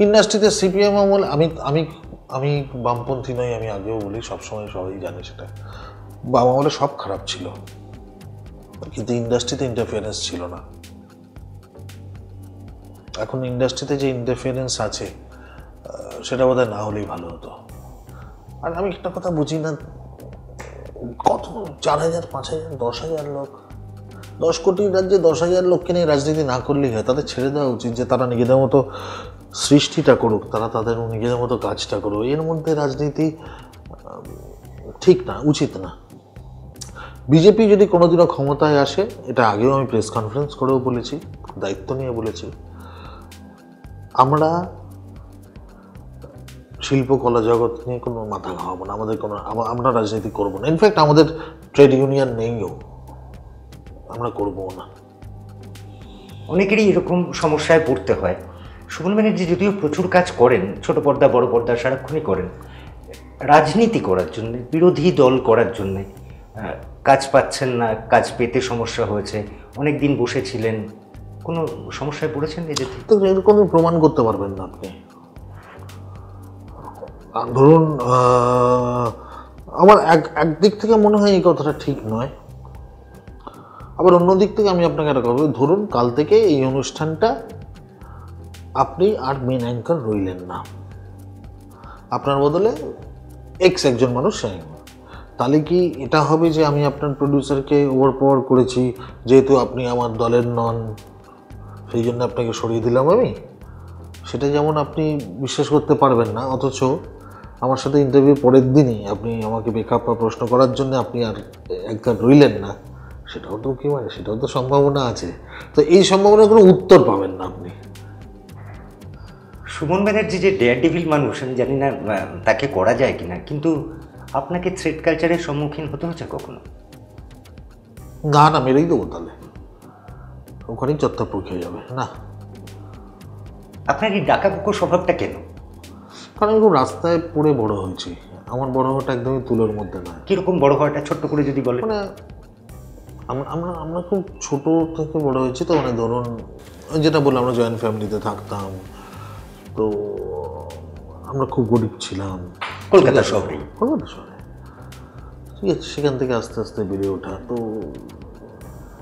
ইন্ডাস্ট্রিতে সিপিএম আমল, আমি বামপন্থী নই, আমি আগেও বলি, সবসময় সবাই জানে সেটা। বাম আমলে সব খারাপ ছিল, কিন্তু ইন্ডাস্ট্রিতে ইন্টারফিয়ারেন্স ছিল না। এখন ইন্ডাস্ট্রিতে যে ইন্টারফিয়ারেন্স আছে সেটা বোধহয় না হলেই ভালো হতো। আর আমি একটা কথা বুঝি না, কত 4000, 5000, 10,000 লোক, 10 কোটি রাজ্যে 10,000 লোককে নিয়ে রাজনীতি না করলেই হয়। তাদের ছেড়ে দেওয়া উচিত যে তারা নিজেদের মতো সৃষ্টিটা করুক, তারা তাদের নিজেদের মতো কাজটা করুক। এর মধ্যে রাজনীতি ঠিক না, উচিত না। বিজেপি যদি কোনোদিনও ক্ষমতায় আসে, এটা আগেও আমি প্রেস কনফারেন্স করেও বলেছি, দায়িত্ব নিয়ে বলেছি, আমরা শিল্পকলা জগৎ নিয়ে কোনো মাথা ঘামাবো না, আমরা রাজনীতি করবো না। ইনফ্যাক্ট আমাদের ট্রেড ইউনিয়ন নেইও, আমরা করবো না। অনেকেরই এরকম সমস্যায় পড়তে হয়। সুমন ব্যানার্জি যদিও প্রচুর কাজ করেন, ছোট পর্দা বড় পর্দা সারাক্ষণই করেন, রাজনীতি করার জন্য, বিরোধী দল করার জন্যে কাজ পাচ্ছেন না, কাজ পেতে সমস্যা হয়েছে, অনেক দিন বসেছিলেন, কোনো সমস্যায় পড়েছেন নিজে থেকে? তো এরকম প্রমাণ করতে পারবেন না আপনি। ধরুন আমার একদিক থেকে মনে হয় এই কথাটা ঠিক নয়, আবার অন্য দিক থেকে আমি আপনাকে একটা কথা বলি। ধরুন কাল থেকে এই অনুষ্ঠানটা আপনি আর মেন অ্যাঙ্কার রইলেন না, আপনার বদলে একজন মানুষ, তাহলে কি এটা হবে যে আমি আপনার প্রডিউসারকে ওভার পাওয়ার করেছি, যেহেতু আপনি আমার দলের নন সেই জন্য আপনাকে সরিয়ে দিলাম আমি? সেটা যেমন আপনি বিশ্বাস করতে পারবেন না, অথচ আমার সাথে ইন্টারভিউ পরের দিনই আপনি আমাকে বেকআপ বা প্রশ্ন করার জন্য আপনি আর একজন রইলেন না, সেটাও তো কি মানে, সেটাও তো সম্ভাবনা আছে। তো এই সম্ভাবনার কোনো উত্তর পাবেন না আপনি। সুমন ব্যানার্জি যে ডেয়ার ডেভিল মানুষ, আমি জানি না তাকে করা যায় কিনা, কিন্তু আপনাকে থ্রেড কালচারের সম্মুখীন হতে হচ্ছে কখনো? না, মেরেই দেবো, তাহলে ওখানেই চত্বরপুর খেয়ে যাবে না। আপনার এই ডাকা কুকুর স্বভাবটা কেন? কারণ আমি খুব রাস্তায় পড়ে বড় হয়েছি, আমার বড় হওয়াটা একদমই তুলোর মধ্যে নয়। কিরকম বড় হওয়াটা ছোট্ট করে যদি বলেন? মানে আমরা খুব ছোট থেকে বড় হয়েছি, তো মানে ধরুন যেটা বললাম, আমরা জয়েন্ট ফ্যামিলিতে থাকতাম, তো আমরা খুব গরিব ছিলাম কলকাতা শহরে। ঠিক আছে, সেখান থেকে আস্তে আস্তে বেড়ে ওঠা, তো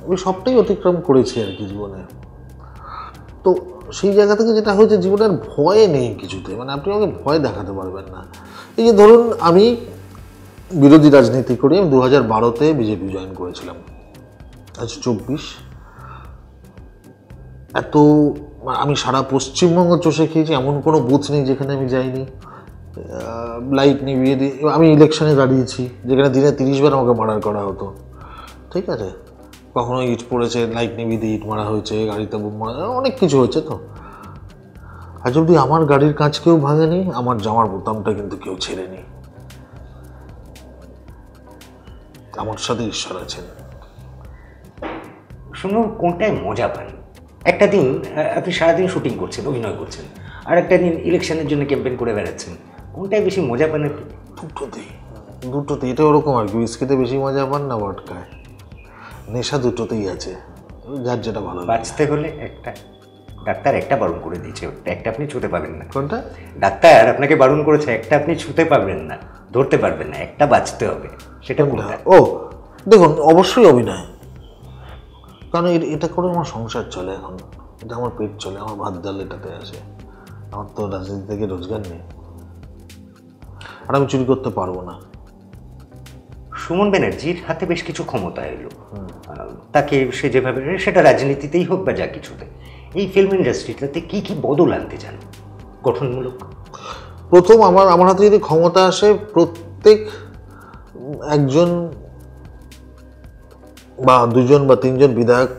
ওই সবটাই অতিক্রম করেছি আর কি জীবনে। তো সেই জায়গা থেকে যেটা হয়েছে, জীবনের ভয় নেই কিছুতে, মানে আপনি আমাকে ভয় দেখাতে পারবেন না। এই যে ধরুন আমি বিরোধী রাজনীতি করি, আমি 2012-তে বিজেপি জয়েন করেছিলাম, আজ 24। এত আমি সারা পশ্চিমবঙ্গ চষে খেয়েছি, এমন কোনো বুথ নেই যেখানে আমি যাইনি, লাইট নিভিয়ে দিয়ে। আমি ইলেকশনে দাঁড়িয়েছি যেখানে দিনে 30 বার আমাকে মার্ডার করা হতো, ঠিক আছে, কখনো ইট পড়েছে, লাইট নিভিয়ে দিয়ে ইট মারা হয়েছে, গাড়িতে বোম মারা, অনেক কিছু হয়েছে। তো আজ অব্দি আমার গাড়ির কাঁচ কেউ ভাঙেনি, আমার জামার বোতামটা কিন্তু কেউ ছেড়েনি। আমার সাথে ঈশ্বর আছেন। শুনুন, কোনটায় মজা পান? একটা দিন আপনি সারাদিন শুটিং করছেন, অভিনয় করছেন, আর একটা দিন ইলেকশনের জন্য ক্যাম্পেইন করে বেড়াচ্ছেন, কোনটায় বেশি মজা পান আপনি? দুটোতেই এটা ওরকম আর কি। উইস্কিতে বেশি মজা পান না ভডকায়? নেশা দুটোতেই আছে, যার যেটা ভালো। বাঁচতে হলে একটা, ডাক্তার একটা বারণ করে দিয়েছে, একটা আপনি ছুঁতে পাবেন না। কোনটা? ডাক্তার আপনাকে বারণ করেছে, একটা আপনি ছুঁতে পারবেন না, ধরতে পারবেন না, একটা বাঁচতে হবে। সেটা কোনটা? ও দেখুন, অবশ্যই অভিনয়, কারণ এটা করে আমার সংসার চলে, এখন এটা আমার পেট চলে, আমার ভাত ডাল এটাতে আসে, আমার তো রাজনীতি থেকে রোজগার নেই, আর আমি চুরি করতে পারবো না। সুমন ব্যানার্জির হাতে বেশ কিছু ক্ষমতা এলো, তাকে সে যেভাবে, সেটা রাজনীতিতেই হোক বা যা কিছুতে, এই ফিল্ম ইন্ডাস্ট্রিটাতে কি কি বদল আনতে চান গঠনমূলক? প্রথম আমার হাতে যদি ক্ষমতা আসে, প্রত্যেক একজন বা দুজন বা তিনজন বিধায়ক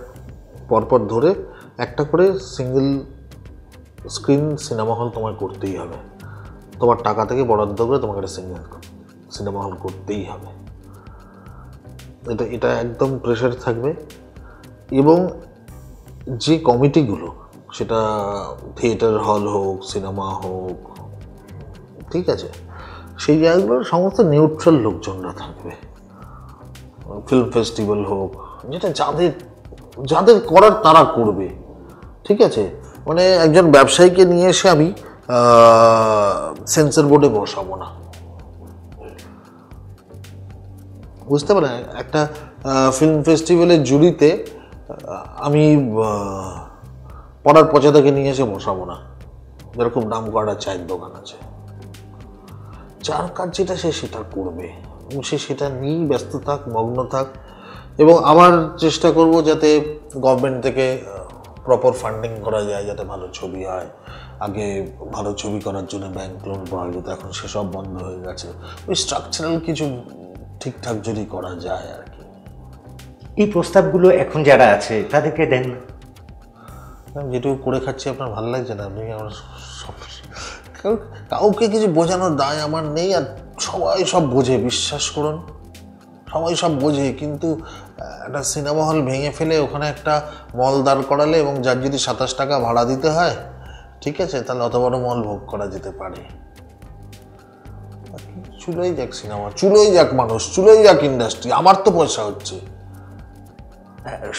পরপর ধরে একটা করে সিঙ্গেল স্ক্রিন সিনেমা হল তোমায় করতেই হবে, তোমার টাকা থেকে বরাদ্দ করে তোমাকে একটা সিঙ্গেল সিনেমা হল করতেই হবে। এটা একদম প্রেশার থাকবে। এবং যে কমিটিগুলো, সেটা থিয়েটার হল হোক, সিনেমা হোক, ঠিক আছে, সেই জায়গাগুলোর সমস্ত নিউট্রাল লোকজনরা থাকবে। ফিল্ম ফেস্টিভ্যাল হোক, যেটা যাদের করার তারা করবে, ঠিক আছে। মানে একজন ব্যবসায়ীকে নিয়ে এসে আমি সেন্সর বোর্ডে বসাবো না, বুঝতে পারেন? একটা ফিল্ম ফেস্টিভ্যালের জুরিতে আমি পড়ার পচাদাকে নিয়ে এসে বসাবো না, যেরকম নাম করা চায়ের দোকান আছে, যার কাজ যেটা সে সেটা করবে, এবং সে সেটা নিয়েই ব্যস্ত থাক, মগ্ন থাক। এবং আবার চেষ্টা করব যাতে গভর্নমেন্ট থেকে প্রপার ফান্ডিং করা যায়, যাতে ভালো ছবি হয়। আগে ভালো ছবি করার জন্য ব্যাংক লোন পাওয়া যেত, এখন সেসব বন্ধ হয়ে গেছে। ওই স্ট্রাকচারাল কিছু ঠিকঠাক যদি করা যায় আর কি। এই প্রস্তাবগুলো এখন যারা আছে তাদেরকে দেন না। আমি যেটুকু করে খাচ্ছি আপনার ভালো লাগছে না? আপনি আমার কাউকে কিছু বোঝানোর দায় আমার নেই, আর সবাই সব বোঝে, বিশ্বাস করুন সবাই সব বোঝে। কিন্তু একটা সিনেমা হল ভেঙে ফেলে ওখানে একটা মল দাঁড় করালে এবং যার যদি 27 টাকা ভাড়া দিতে হয়, ঠিক আছে, তাহলে অত বড় মল ভোগ করা যেতে পারে। চুলোই যাক সিনেমা, চুলোই যাক মানুষ, চুলোই যাক ইন্ডাস্ট্রি, আমার তো পয়সা হচ্ছে।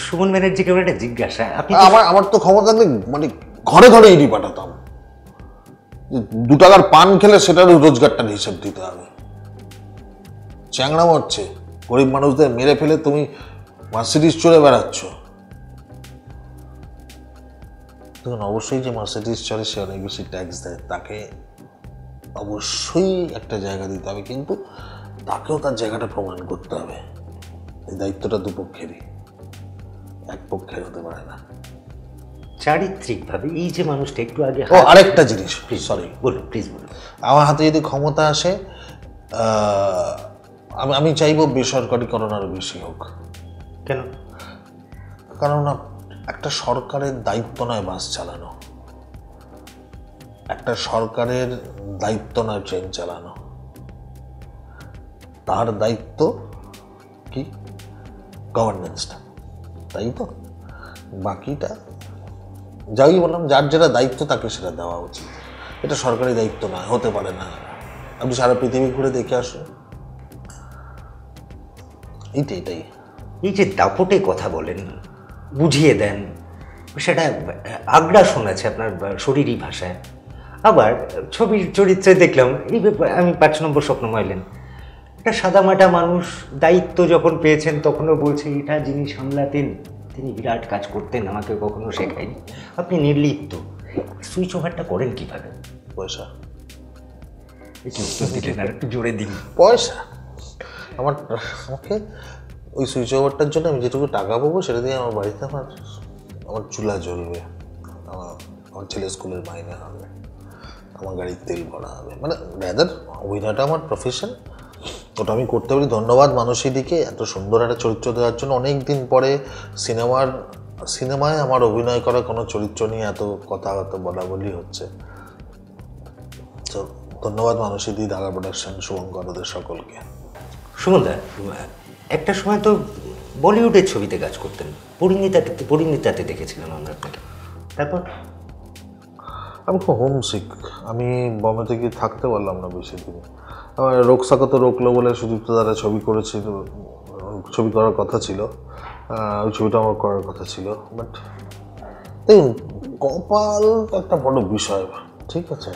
সুমন ব্যানার্জিকে একটা জিজ্ঞাসা, আপনি আমার তো ক্ষমতা থাকলে মানে ঘরে ঘরে ইডি পাঠাতাম। 2 টাকার পান খেলে সেটার রোজগারটার হিসেব দিতে হবে। চ্যাংড়া হচ্ছে, গরিব মানুষদের মেরে ফেলে তুমি মার্সিডিজ চড়ে বেড়াচ্ছ। তখন অবশ্যই যে মার্সিডিজ চড়ে সে অনেক বেশি ট্যাক্স দেয়, তাকে অবশ্যই একটা জায়গা দিতে হবে, কিন্তু তাকেও তার জায়গাটা প্রমাণ করতে হবে। এই দায়িত্বটা দুপক্ষেরই, এক পক্ষের হতে পারে না। চারিত্রিকভাবে এই যে মানুষটা একটু আগে আরেকটা জিনিস, সরি বলুন প্লিজ বলুন। আমার হাতে যদি ক্ষমতা আসে, আমি চাইবো বেসরকারিকরণ আরো বেশি হোক। কেন? কারণ একটা সরকারের দায়িত্ব নয় বাস চালানো, একটা সরকারের দায়িত্ব নয় ট্রেন চালানো, তার দায়িত্ব কি গভর্নেন্সটা, তাই তো? বাকিটা যাই বললাম, যার যেটা দায়িত্ব তাকে সেটা দেওয়া উচিত। এটা সরকারি দায়িত্ব নয়, হতে পারে না। আপনি সারা পৃথিবী ঘুরে দেখে আসুন, এটাই। এই যে দাপটে কথা বলেন, বুঝিয়ে দেন, সেটা আগ্রাসন আছে আপনার শরীরী ভাষায়। আবার ছবির চরিত্রে দেখলাম, এই আমি 5 নম্বর স্বপ্নময় লেন, একটা সাদামাটা মানুষ দায়িত্ব যখন পেয়েছেন তখনও বলছে এটা যিনি সামলাতেন তিনি বিরাট কাজ করতেন, আমাকে কখনো শেখায়নি। আপনি নির্লিপ্ত, সুইচ ওভারটা করেন কিভাবে? পয়সা। আর একটু জোরে দিন। পয়সা। আমাকে ওই সুইচ ওভারটার জন্য আমি যেটুকু টাকা পাবো সেটা দিয়ে আমার বাড়িতে আমার চুলা জ্বলবে, আমার ছেলে স্কুলের মাইনে হবে, আমার গাড়ির তেল ভরা হবে। মানে রেদার অভিনয়টা আমার প্রফেশন, ওটা আমি করতে পারি। ধন্যবাদ মানুষীদিকে এত সুন্দর একটা চরিত্র দেওয়ার জন্য। অনেক দিন পরে সিনেমায় আমার অভিনয় করা কোনো চরিত্র নিয়ে এত কথাবার্তা বলা বলি হচ্ছে। তো ধন্যবাদ মানুষীদি, ঢাকা প্রোডাকশন, শুভঙ্কর, ওদের সকলকে। সুমনদা, একটা সময় তো বলিউডের ছবিতে কাজ করতেন, পরিণীতাতে দেখেছিলাম আমরা আপনাকে। তারপর আমি খুব হোমসিক, আমি বম্বেতে গিয়ে থাকতে পারলাম না বেশি দিন। আমার রোকসাকে তো রোকলো বলে সুদীপ্ত দ্বারা ছবি করার কথা ছিল, ওই ছবিটা আমার করার কথা ছিল। বাট দেখুন, কপাল একটা বড় বিষয়, ঠিক আছে?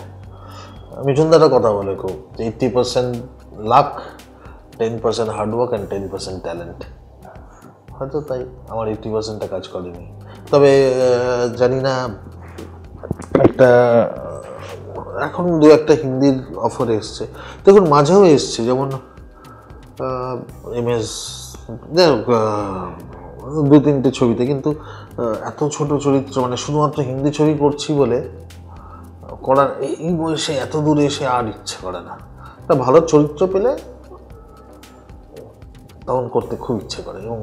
মিঠুনদার কথা বলে খুব 80% লাক, 10% হার্ডওয়ার্ক অ্যান্ড 10% ট্যালেন্ট। হয়তো তাই আমার 80%টা কাজ করেনি। তবে জানি না, একটা এখন 2-1টা হিন্দির অফার এসছে, দেখুন মাঝেও এসছে, যেমন MS 2-3টে ছবিতে, কিন্তু এত ছোট চরিত্র, মানে শুধুমাত্র হিন্দি ছবি করছি বলে করার এই বয়সে এত দূরে এসে আর ইচ্ছে করে না। একটা ভালো চরিত্র পেলে তখন করতে খুব ইচ্ছে করে, এবং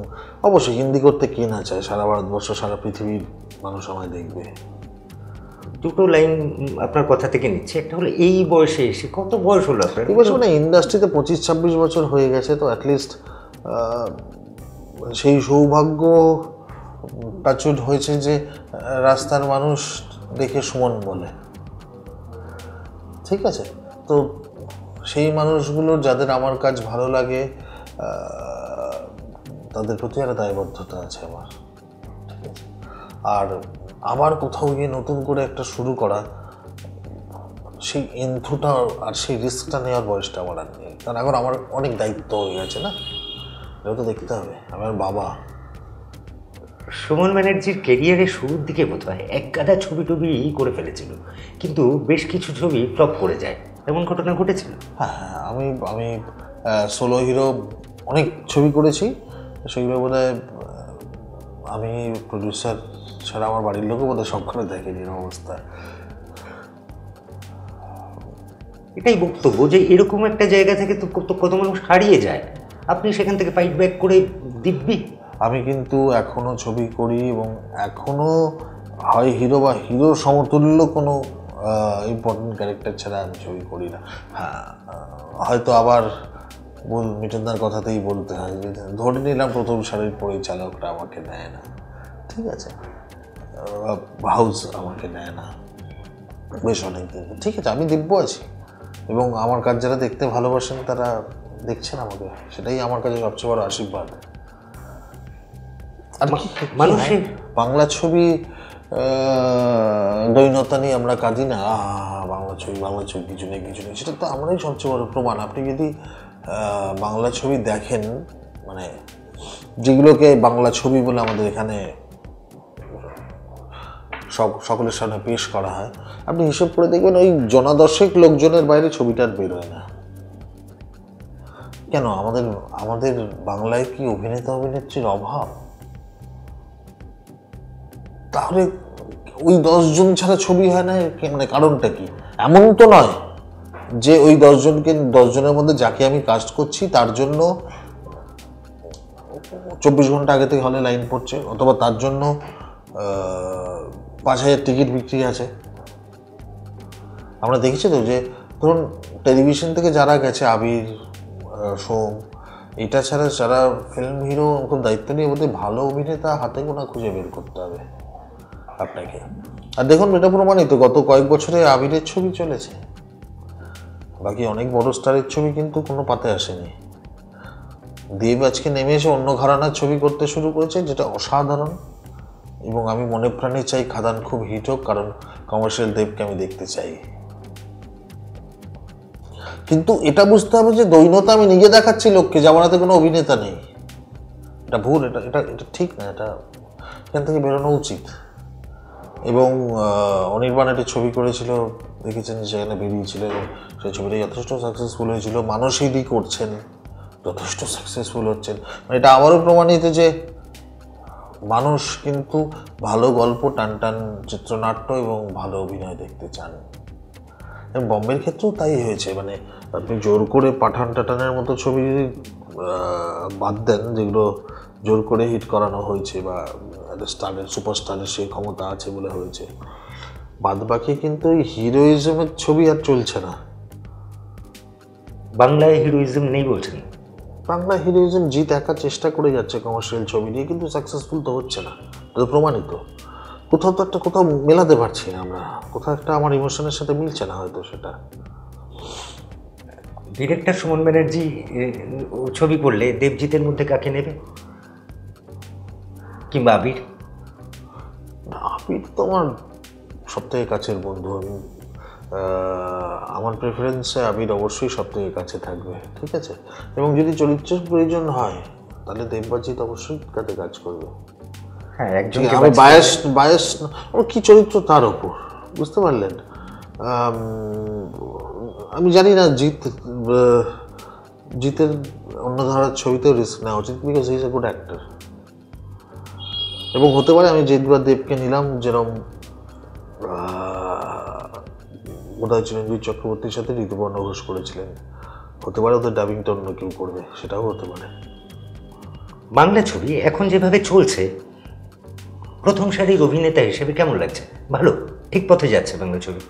অবশ্যই হিন্দি করতে কে না চায়? সারা ভারতবর্ষ, সারা পৃথিবীর মানুষ আমায় দেখবে। দুটো লাইন আপনার কথা থেকে নিচ্ছে। একটা হলো এই বয়সে এসে, কত বয়স হলো আপনার? এই বয়সে মানে ইন্ডাস্ট্রিতে 25-26 বছর হয়ে গেছে, তো অ্যাটলিস্ট সেই সৌভাগ্য টাচুড হয়েছে যে রাস্তার মানুষ দেখে সুমন বলে, ঠিক আছে? তো সেই মানুষগুলোর, যাদের আমার কাজ ভালো লাগে, তাদের প্রতি একটা দায়বদ্ধতা আছে আমার, ঠিক আছে? আর আবার কোথাও গিয়ে নতুন করে একটা শুরু করা, সেই এন্থুটা আর সেই রিস্কটা নেওয়ার বয়সটা আমার আর নেই। কারণ এখন আমার অনেক দায়িত্ব হয়ে গেছে না, এটা তো দেখতে হবে। আমার বাবা। সুমন ব্যানার্জির কেরিয়ারের শুরুর দিকে বোধহয় এক গাদা ছবি টবি করে ফেলেছিল, কিন্তু বেশ কিছু ছবি ফ্লপ করে যায়, এমন ঘটনা ঘটেছিল? হ্যাঁ, আমি সোলো হিরো অনেক ছবি করেছি, সেগুলো বোধহয় আমি প্রডিউসার ছাড়া আমার বাড়ির লোকও বোধহয় সবখানে দেখেনি অবস্থা। এটাই বক্তব্য যে এরকম একটা জায়গা থেকে তো কত মানুষ হারিয়ে যায়, আপনি সেখান থেকে ফাইট ব্যাক করে দিব্যি। আমি কিন্তু এখনো ছবি করি এবং এখনো হয় হিরো বা হিরোর সমতুল্য কোনো ইম্পর্টেন্ট ক্যারেক্টার ছাড়া আমি ছবি করি না। হ্যাঁ, হয়তো আবার মিঠুনদার কথাতেই বলতে হয় যে ধরে নিলাম প্রথম সারির পরিচালকরা আমাকে নেয় না, ঠিক আছে, হাউস আমাকে নেয় না, বেশ অনেক দিন, ঠিক আছে, আমি দিব্য আছি এবং আমার কাজ যারা দেখতে ভালোবাসেন তারা দেখছেন আমাকে, সেটাই আমার কাছে সবচেয়ে বড় আশীর্বাদ। আর মানুষের বাংলা ছবি দৈনতা নিয়ে আমরা কাঁদি না, বাংলা ছবি কিছু নেই, সেটা তো আমরাই সবচেয়ে বড় প্রমাণ। আপনি যদি বাংলা ছবি দেখেন, মানে যেগুলোকে বাংলা ছবি বলে আমাদের এখানে সকলের সামনে পেশ করা হয়, আপনি হিসেব করে দেখবেন ওই জনাদর্শক লোকজনের বাইরে ছবিটা আর বেরোয় না। কেন আমাদের বাংলায় কি অভিনেতা অভিনেত্রীর অভাব? তাহলে ওই 10 জন ছাড়া ছবি হয় না, মানে কারণটা কি? এমন তো নয় যে ওই 10 জনের মধ্যে যাকে আমি কাস্ট করছি তার জন্য 24 ঘন্টা আগে থেকে হলে লাইন পড়ছে, অথবা তার জন্য 5,000 টিকিট বিক্রি আছে। আমরা দেখেছি তো যে ধরুন টেলিভিশন থেকে যারা গেছে, আবির, সোম, এটা ছাড়া যারা ফিল্ম হিরো খুব দায়িত্ব নিয়ে বলতে ভালো অভিনেতা হাতে গোনা খুঁজে বের করতে হবে আপনাকে। আর দেখুন এটা প্রমাণিত, গত কয়েক বছরে আবিরের ছবি চলেছে, বাকি অনেক বড় স্টারের ছবি কিন্তু কোনো পাতে আসেনি। দেব আজকে নেমে এসে অন্য ঘরানার ছবি করতে শুরু করেছে, যেটা অসাধারণ, এবং আমি মনে প্রাণে চাই খাদান খুব হিট হোক, কারণ কমার্শিয়াল দেবকে আমি দেখতে চাই। কিন্তু এটা বুঝতে হবে যে দৈনতা আমি নিজে দেখাচ্ছি লোককে, যে আমার হাতে কোনো অভিনেতা নেই, এটা ভুল, এটা এটা এটা ঠিক না, এটা এখান থেকে বেরোনো উচিত। এবং অনির্বাণ একটা ছবি করেছিল, দেখেছেন, সেখানে বেরিয়েছিল এবং সেই ছবিটা যথেষ্ট সাকসেসফুল হয়েছিল, মানসীদি করছেন, যথেষ্ট সাকসেসফুল হচ্ছেন। এটা আবারও প্রমাণিত যে মানুষ কিন্তু ভালো গল্প, টান চিত্রনাট্য এবং ভালো অভিনয় দেখতে চান। এবং বম্বের ক্ষেত্রেও তাই হয়েছে, মানে আপনি জোর করে পাঠান টাটানের মতো ছবি যদি বাদ দেন, যেগুলো জোর করে হিট করানো হয়েছে বা সুপারস্টারের সেই ক্ষমতা আছে বলে হয়েছে, বাদ বাকি কিন্তু ওই হিরোইজমের ছবি আর চলছে না। বাংলায় হিরোইজম নেই বলছেন? বাংলা হিরোইজম জিত একা চেষ্টা করে যাচ্ছে কমার্শিয়াল ছবি নিয়ে, কিন্তু সাকসেসফুল তো হচ্ছে না, এটা প্রমাণিত। কোথাও মেলাতে পারছি না আমরা, কোথাও একটা আমার ইমোশনের সাথে মিলছে না হয়তো সেটা। ডিরেক্টর সুমন ব্যানার্জি ছবি করলে দেবজিতের মধ্যে কাকে নেবে, কিংবা আবির? আবির তো আমার সবথেকে কাছের বন্ধু, আমার প্রেফারেন্সে আবির অবশ্যই সবথেকে কাছে থাকবে, ঠিক আছে। এবং যদি চরিত্রের প্রয়োজন হয় তাহলে দেবজিৎ অবশ্যই তাতে কাজ করবে। হ্যাঁ, একজন আমি বায়াস কি চরিত্র তার ওপর, বুঝতে পারলেন। আমি জানি না জিতের অন্য ধারার ছবিতেও রিস্ক নেওয়া উচিত, because he is a good actor. এবং হতে পারে আমি জিৎ বা দেবকে নিলাম, যেরকম বোধহয় চিরঞ্জীব চক্রবর্তীর সাথে ঋতুপর্ণ ঘোষ করেছিলেন, হতে পারে ওদের ডাবিংটা অন্য কেউ করবে, সেটাও হতে পারে। বাংলা ছবি এখন যেভাবে চলছে, প্রথম সারির অভিনেতা হিসেবে কেমন লাগছে? ভালো, ঠিক পথে যাচ্ছে বাংলা ছবি?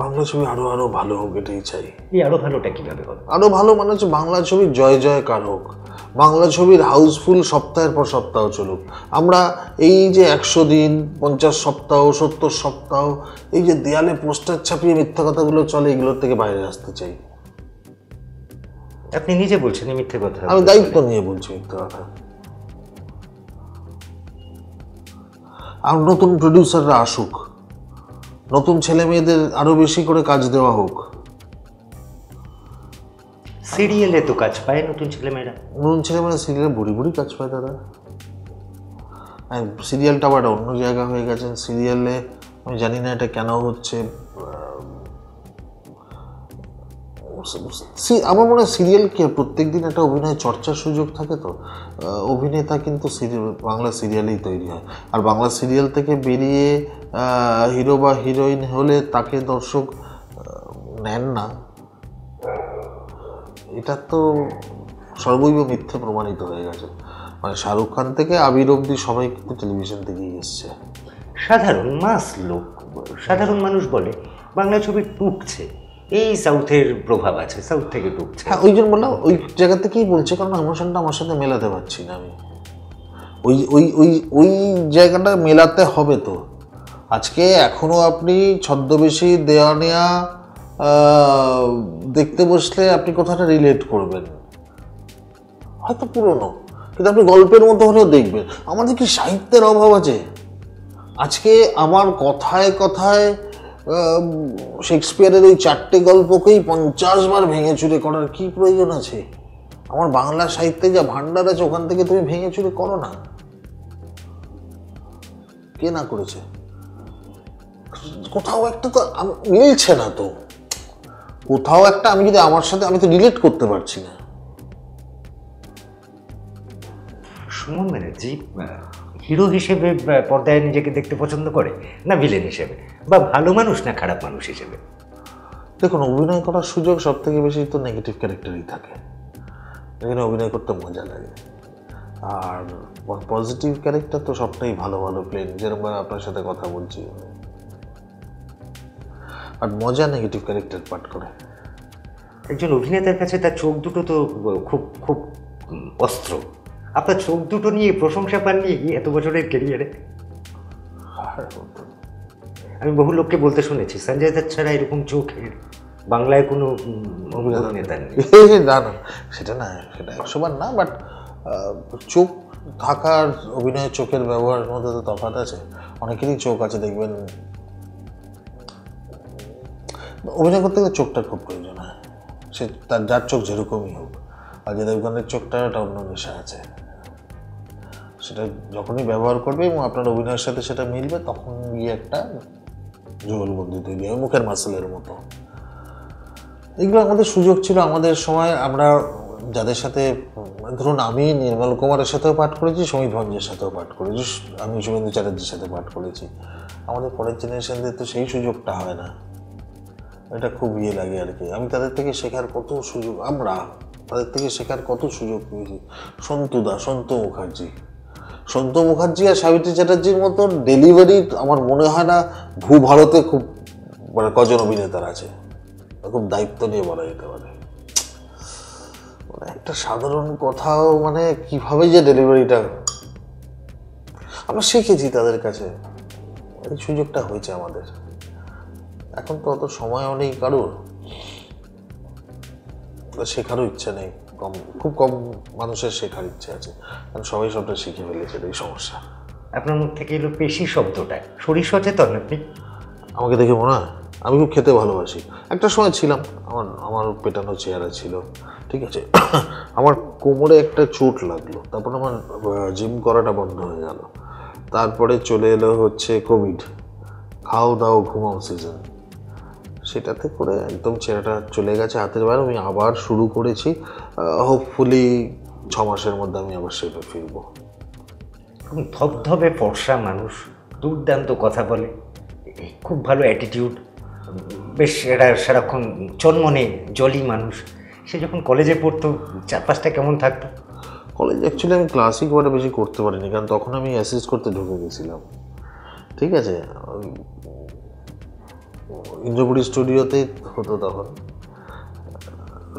বাংলা ছবি আরো ভালো হোক, এটাই চাই। এই আরো ভালোটা কিভাবে হবে? আরো ভালো মানে হচ্ছে বাংলা ছবির জয়কার হোক, বাংলা ছবির হাউসফুল সপ্তাহের পর সপ্তাহ চলুক। আমরা এই যে 100 দিন, 50 সপ্তাহ, 70 সপ্তাহ, এই যে দেয়ালে পোস্টার ছাপিয়ে মিথ্যা কথাগুলো চলে, এগুলোর থেকে বাইরে আসতে চাই। আপনি নিজে বলছেন মিথ্যে কথা? আমি দায়িত্ব নিয়ে বলছি মিথ্যে কথা। আর নতুন প্রডিউসাররা আসুক, নতুন ছেলে মেয়েদের আরো বেশি করে কাজ দেওয়া হোক। সিরিয়ালে তো কাজ পায় নতুন ছেলেমেয়েরা। নতুন ছেলেমেয়েরা সিরিয়ালে বুড়ি কাজ পায় দাদা। সিরিয়ালটা আবার অন্য জায়গা হয়ে গেছেন। সিরিয়ালে আমি জানি না এটা কেন হচ্ছে, আমার মনে হয় সিরিয়াল কি প্রত্যেক দিন একটা অভিনয় চর্চার সুযোগ থাকে, তো অভিনেতা কিন্তু বাংলা সিরিয়ালেই তৈরি হয়। আর বাংলা সিরিয়াল থেকে বেরিয়ে হিরো বা হিরোইন হলে তাকে দর্শক নেন না, এটা তো সর্বৈব মিথ্যে প্রমাণিত হয়ে গেছে। মানে শাহরুখ খান থেকে আবির অব্দি সবাই কিন্তু টেলিভিশন থেকেই এসছে। সাধারণ মাস লোক, সাধারণ মানুষ বলে বাংলা ছবি টুকছে, এই সাউথের প্রভাব আছে, সাউথ থেকে টুকছে। হ্যাঁ, ওই জন্য বললাম ওই জায়গা থেকেই বলছে, কারণ ইমোশনটা আমার সাথে মেলাতে পারছি না আমি। ওই ওই ওই ওই জায়গাটা মেলাতে হবে। তো আজকে এখনো আপনি ছদ্মবেশী দেওয়া নেয়া দেখতে বসলে আপনি কোথাটা রিলেট করবেন, হয়তো পুরনো, কিন্তু আপনি গল্পের মতো হলেও দেখবেন। আমাদের কি সাহিত্যের অভাব আছে? আজকে আমার কথায় কথায় শেক্সপিয়ারের ওই 4টে গল্পকেই 50 বার ভেঙে চুরে করার কি প্রয়োজন আছে? আমার বাংলা সাহিত্যে যা ভান্ডার আছে ওখান থেকে তুমি ভেঙে চুরে করো না। কে না করেছে? কোথাও একটা তো মিলছে না। তো কোথাও একটা আমি যদি আমার সাথে আমি তো রিলেট করতে পারছি না। সুমন ব্যানার্জি হিরো হিসেবে পর্দায় নিজেকে দেখতে পছন্দ করে, না ভিলেন হিসেবে, বা ভালো মানুষ না খারাপ মানুষ হিসেবে? দেখুন, অভিনয় করার সুযোগ সব থেকে বেশি তো নেগেটিভ ক্যারেক্টারই থাকে, এখানে অভিনয় করতে মজা লাগে। আর পজিটিভ ক্যারেক্টার তো সবটাই ভালো ভালো প্লেন, যেরকম আপনার সাথে কথা বলছি। আর মজা নেগেটিভ ক্যারেক্টার পাঠ করে। একজন অভিনেতার কাছে তার চোখ দুটো তো খুব খুব অস্ত্র। আপনার চোখ দুটো নিয়ে প্রশংসা পাননি এত বছরের ক্যারিয়ারে? আমি বহু লোককে বলতে শুনেছি সঞ্জয় দত্ত ছাড়া এরকম চোখের বাংলায় কোনো অভিনেতা নেই। না না, সেটা 100বার না, বাট চোখ থাকার অভিনয়ের চোখের ব্যবহারের মধ্যে তো তফাৎ আছে। অনেকেরই চোখ আছে, দেখবেন অভিনয় করতে গেলে চোখটার খুব প্রয়োজন হয়, সে তার যার চোখ যেরকমই হোক। আর যে দেবগানের চোখটা একটা অন্য নেশা আছে, সেটা যখনই ব্যবহার করবে এবং আপনার অভিনয়ের সাথে সেটা মিলবে, তখন গিয়ে একটা যুগলবন্দি তৈরি হয়, মুখের মাসেলের মতো। এগুলো আমাদের সুযোগ ছিল আমাদের সময়। আমরা যাদের সাথে, ধরুন আমি নির্মল কুমারের সাথেও পাঠ করেছি, সমীর ভঞ্জের সাথেও পাঠ করেছি, আমি শুভেন্দু চ্যাটার্জির সাথে পাঠ করেছি। আমাদের পরের জেনারেশনদের তো সেই সুযোগটা হয় না, এটা খুব লাগে আর কি। আমি তাদের থেকে শেখার কত সুযোগ, আমরা তাদের থেকে শেখার কত সুযোগ পেয়েছি। সন্তু মুখার্জি আর সাবিত্রী চ্যাটার্জির মতো ডেলিভারি আমার মনে হয় না ভারতে খুব মানে কজন অভিনেতার আছে। খুব দায়িত্ব নিয়ে বলা যেতে পারে। মানে একটা সাধারণ কথাও মানে কিভাবে যে ডেলিভারিটা আমরা শিখেছি তাদের কাছে, এই সুযোগটা হয়েছে আমাদের। এখন তো অত সময়ও নেই কারোর, শেখারও ইচ্ছা নেই, খুব কম মানুষের শেখার ইচ্ছে আছে, কারণ সবাই সবটা শিখে ফেলেছে, এই সমস্যা। আপনার মুখ থেকে এলো পেশি শব্দটা, শরীর সচেতন আপনি? আমাকে দেখে মনে হয় আমি খুব খেতে ভালোবাসি। একটা সময় ছিলাম, আমার পেটানো চেহারা ছিল, ঠিক আছে। আমার কোমরে একটা চোট লাগলো, তারপর আমার জিম করাটা বন্ধ হয়ে গেল। তারপরে চলে এলো হচ্ছে কোভিড, খাও দাও ঘুমাও সিজন, সেটাতে করে একদম চেহারাটা চলে গেছে হাতের বাইরে। আমি আবার শুরু করেছি, হোপফুলি 6 মাসের মধ্যে আমি আবার সেটা ফিরবো। ধবধবে ফর্সা মানুষ, দুর্দান্ত কথা বলে, খুব ভালো অ্যাটিটিউড, বেশ এরা সারাক্ষণ চনমনে জলি মানুষ। সে যখন কলেজে পড়তো চারপাশটা কেমন থাকতো? কলেজে অ্যাকচুয়ালি আমি ক্লাসিক ওয়ার্ডে বেশি করতে পারিনি, কারণ তখন আমি অ্যাসিস্ট করতে ঢুকে গেছিলাম, ঠিক আছে। ইন্দ্রপুরী স্টুডিওতেই হতো তখন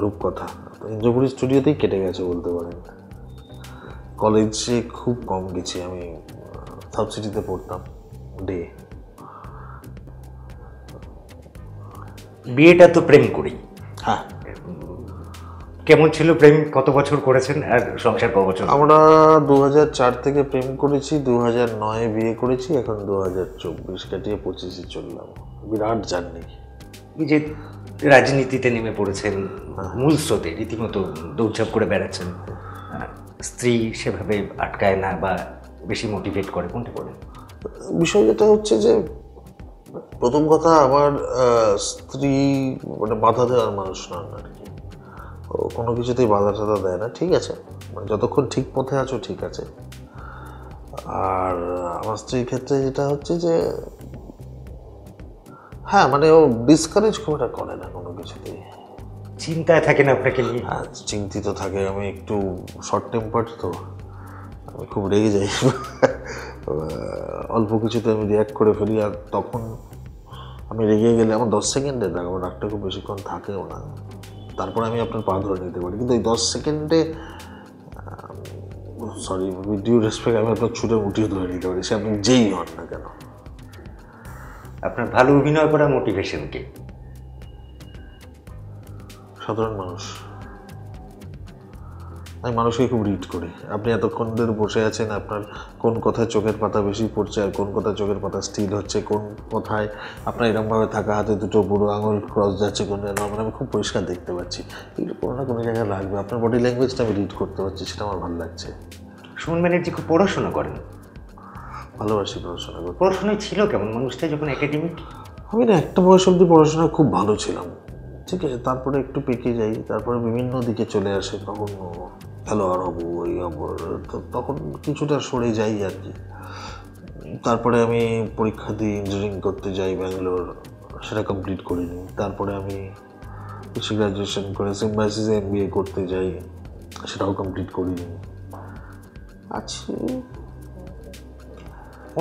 রূপকথা, ইন্দ্রপুরী স্টুডিওতেই কেটে গেছে বলতে পারেন। কলেজে খুব কম গেছি আমি, সাবসিডিতে পড়তাম ডে। বিয়েটা তো প্রেম করি। হ্যাঁ, কেমন ছিল প্রেম? কত বছর করেছেন আর সংসার কত বছর? আমরা 2004 থেকে প্রেম করেছি, 2009 বিয়ে করেছি, এখন 2024 কাটিয়ে 25 চললাম। বিরাট জার্নি। এই যে রাজনীতিতে নেমে পড়েছেন মূল স্রোতে, রীতিমতো দৌড়ঝাঁপ করে বেড়াচ্ছেন, স্ত্রী সেভাবে আটকায় না বা বেশি মোটিভেট করে, কোনটা করেন? বিষয় যেটা হচ্ছে যে, প্রথম কথা আমার স্ত্রী মানে বাধা দেওয়ার মানুষ নন আর কি, ও কোনো কিছুতেই বাধা টাধা দেয় না, ঠিক আছে, মানে যতক্ষণ ঠিক পথে আছো ঠিক আছে। আর আমার স্ত্রীর ক্ষেত্রে যেটা হচ্ছে যে, হ্যাঁ মানে ও ডিসকারেজ খুব একটা করে না কোনো কিছুতেই। চিন্তায় থাকে না আপনাকে নিয়ে? হ্যাঁ, চিন্তিত থাকে। আমি একটু শর্ট টেম্পার্ড, তো আমি খুব রেগে যাই, অল্প কিছুতে আমি রিয়াক্ট করে ফেলি। আর তখন আমি রেগে গেলে আমার 10 সেকেন্ডের রাগ, আমার রাগটা খুব বেশিক্ষণ থাকেও না। তারপরে আমি আপনার পা ধরে নিতে পারি, কিন্তু ওই 10 সেকেন্ডে সরি উইথ ডিউ রেসপেক্ট আমি আপনার ছুটে উঠিয়ে ধরে নিতে পারি, সে আপনি যেই হন না কেন। আপনার ভালো অভিনয় করার মোটিভেশন কি? সাধারণ মানুষ। আমি মানুষকে খুব রিড করি। আপনি এতক্ষণ ধরে বসে আছেন, আপনার কোন কথায় চোখের পাতা বেশি পড়ছে আর কোন কথায় চোখের পাতা স্টিল হচ্ছে, কোন কথায় আপনার এরকমভাবে থাকা হাতে দুটো বুড়ো আঙুল ক্রস যাচ্ছে, কোন মানে আমি খুব পরিষ্কার দেখতে পাচ্ছি। এগুলো কোনো না কোনো জায়গায় লাগবে। আপনার বডি ল্যাঙ্গুয়েজটা আমি রিড করতে পারছি, সেটা আমার ভালো লাগছে। সুমন ব্যানার্জি খুব পড়াশোনা করেন? ভালোবাসি পড়াশোনা করতে। পড়াশোনায় ছিল কেমন মানুষটা যখন একাডেমিক? আমি না একটা বয়স অবধি পড়াশোনা খুব ভালো ছিলাম, ঠিক আছে। তারপরে একটু পেকে যাই, তারপরে বিভিন্ন দিকে চলে আসে, তখন খেলোয়াড় হবো, ওই হবো, তো তখন কিছুটা সরে যাই আর কি। তারপরে আমি পরীক্ষা দিই, ইঞ্জিনিয়ারিং করতে যাই ব্যাঙ্গালোর, সেটা কমপ্লিট করিনি। তারপরে আমি কিছু গ্র্যাজুয়েশন করে সিম্বাইসিসে MBA করতে যাই, সেটাও কমপ্লিট করিনি। আচ্ছা,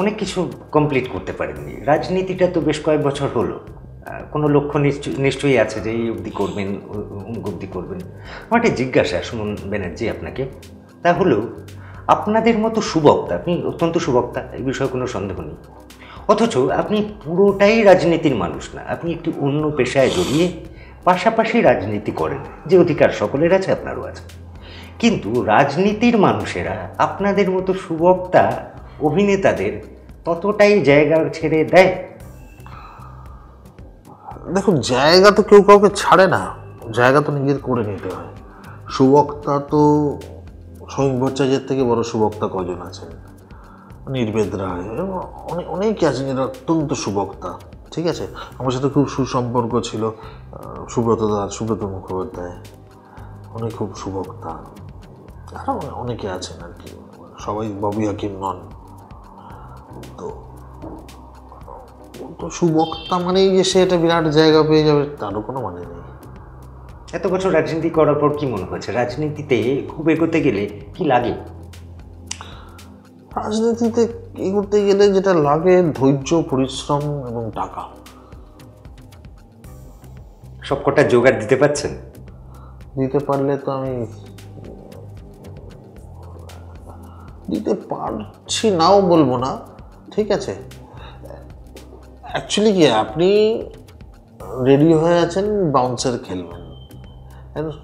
অনেক কিছু কমপ্লিট করতে পারেননি। রাজনীতিটা তো বেশ কয়েক বছর হলো, কোনো লক্ষ্য নিশ্চয়ই আছে যে এই অবধি করবেন, অমুক অবধি করবেন। আমার একটা জিজ্ঞাসা সুমন ব্যানার্জি আপনাকে, তা হলো আপনাদের মতো সুবক্তা, আপনি অত্যন্ত সুবক্তা, এই বিষয়ে কোনো সন্দেহ নেই, অথচ আপনি পুরোটাই রাজনীতির মানুষ না, আপনি একটি অন্য পেশায় জড়িয়ে পাশাপাশি রাজনীতি করেন, যে অধিকার সকলের আছে, আপনারও আছে। কিন্তু রাজনীতির মানুষেরা আপনাদের মতো সুবক্তা অভিনেতাদের ততটাই জায়গা ছেড়ে দেয়? দেখুন, জায়গা তো কেউ কাউকে ছাড়ে না, জায়গা তো নিজের করে নিতে হয়। সুবক্তা তো সৌমিক ভট্টাচার্যের থেকে বড় সুবক্তা কজন আছেন? নির্বেদ রায়, অনেকে আছেন যারা অত্যন্ত সুবক্তা, ঠিক আছে। আমার সাথে খুব সুসম্পর্ক ছিল সুব্রত মুখোপাধ্যায়, উনি খুব সুবক্তা। আরও অনেকে আছেন আর কি, সবাই ববি হাকিম নন। তো তো সুবক্তা মানেই যে সে একটা বিরাট জায়গা পেয়ে যাবে তারও কোনো মানে নেই। এত বছর রাজনীতি করার পর কি মনে হয়েছে, রাজনীতিতে খুব এগোতে গেলে কি লাগে? রাজনীতিতে এগোতে গেলে যেটা লাগে ধৈর্য, পরিশ্রম এবং টাকা। সবকটা জোগাড় দিতে পারছেন? দিতে পারলে তো আমি দিতে পারছি, নাও বলবো না, ঠিক আছে। অ্যাকচুয়ালি কি, আপনি রেডি হয়ে আছেন বাউন্সার খেলবেন,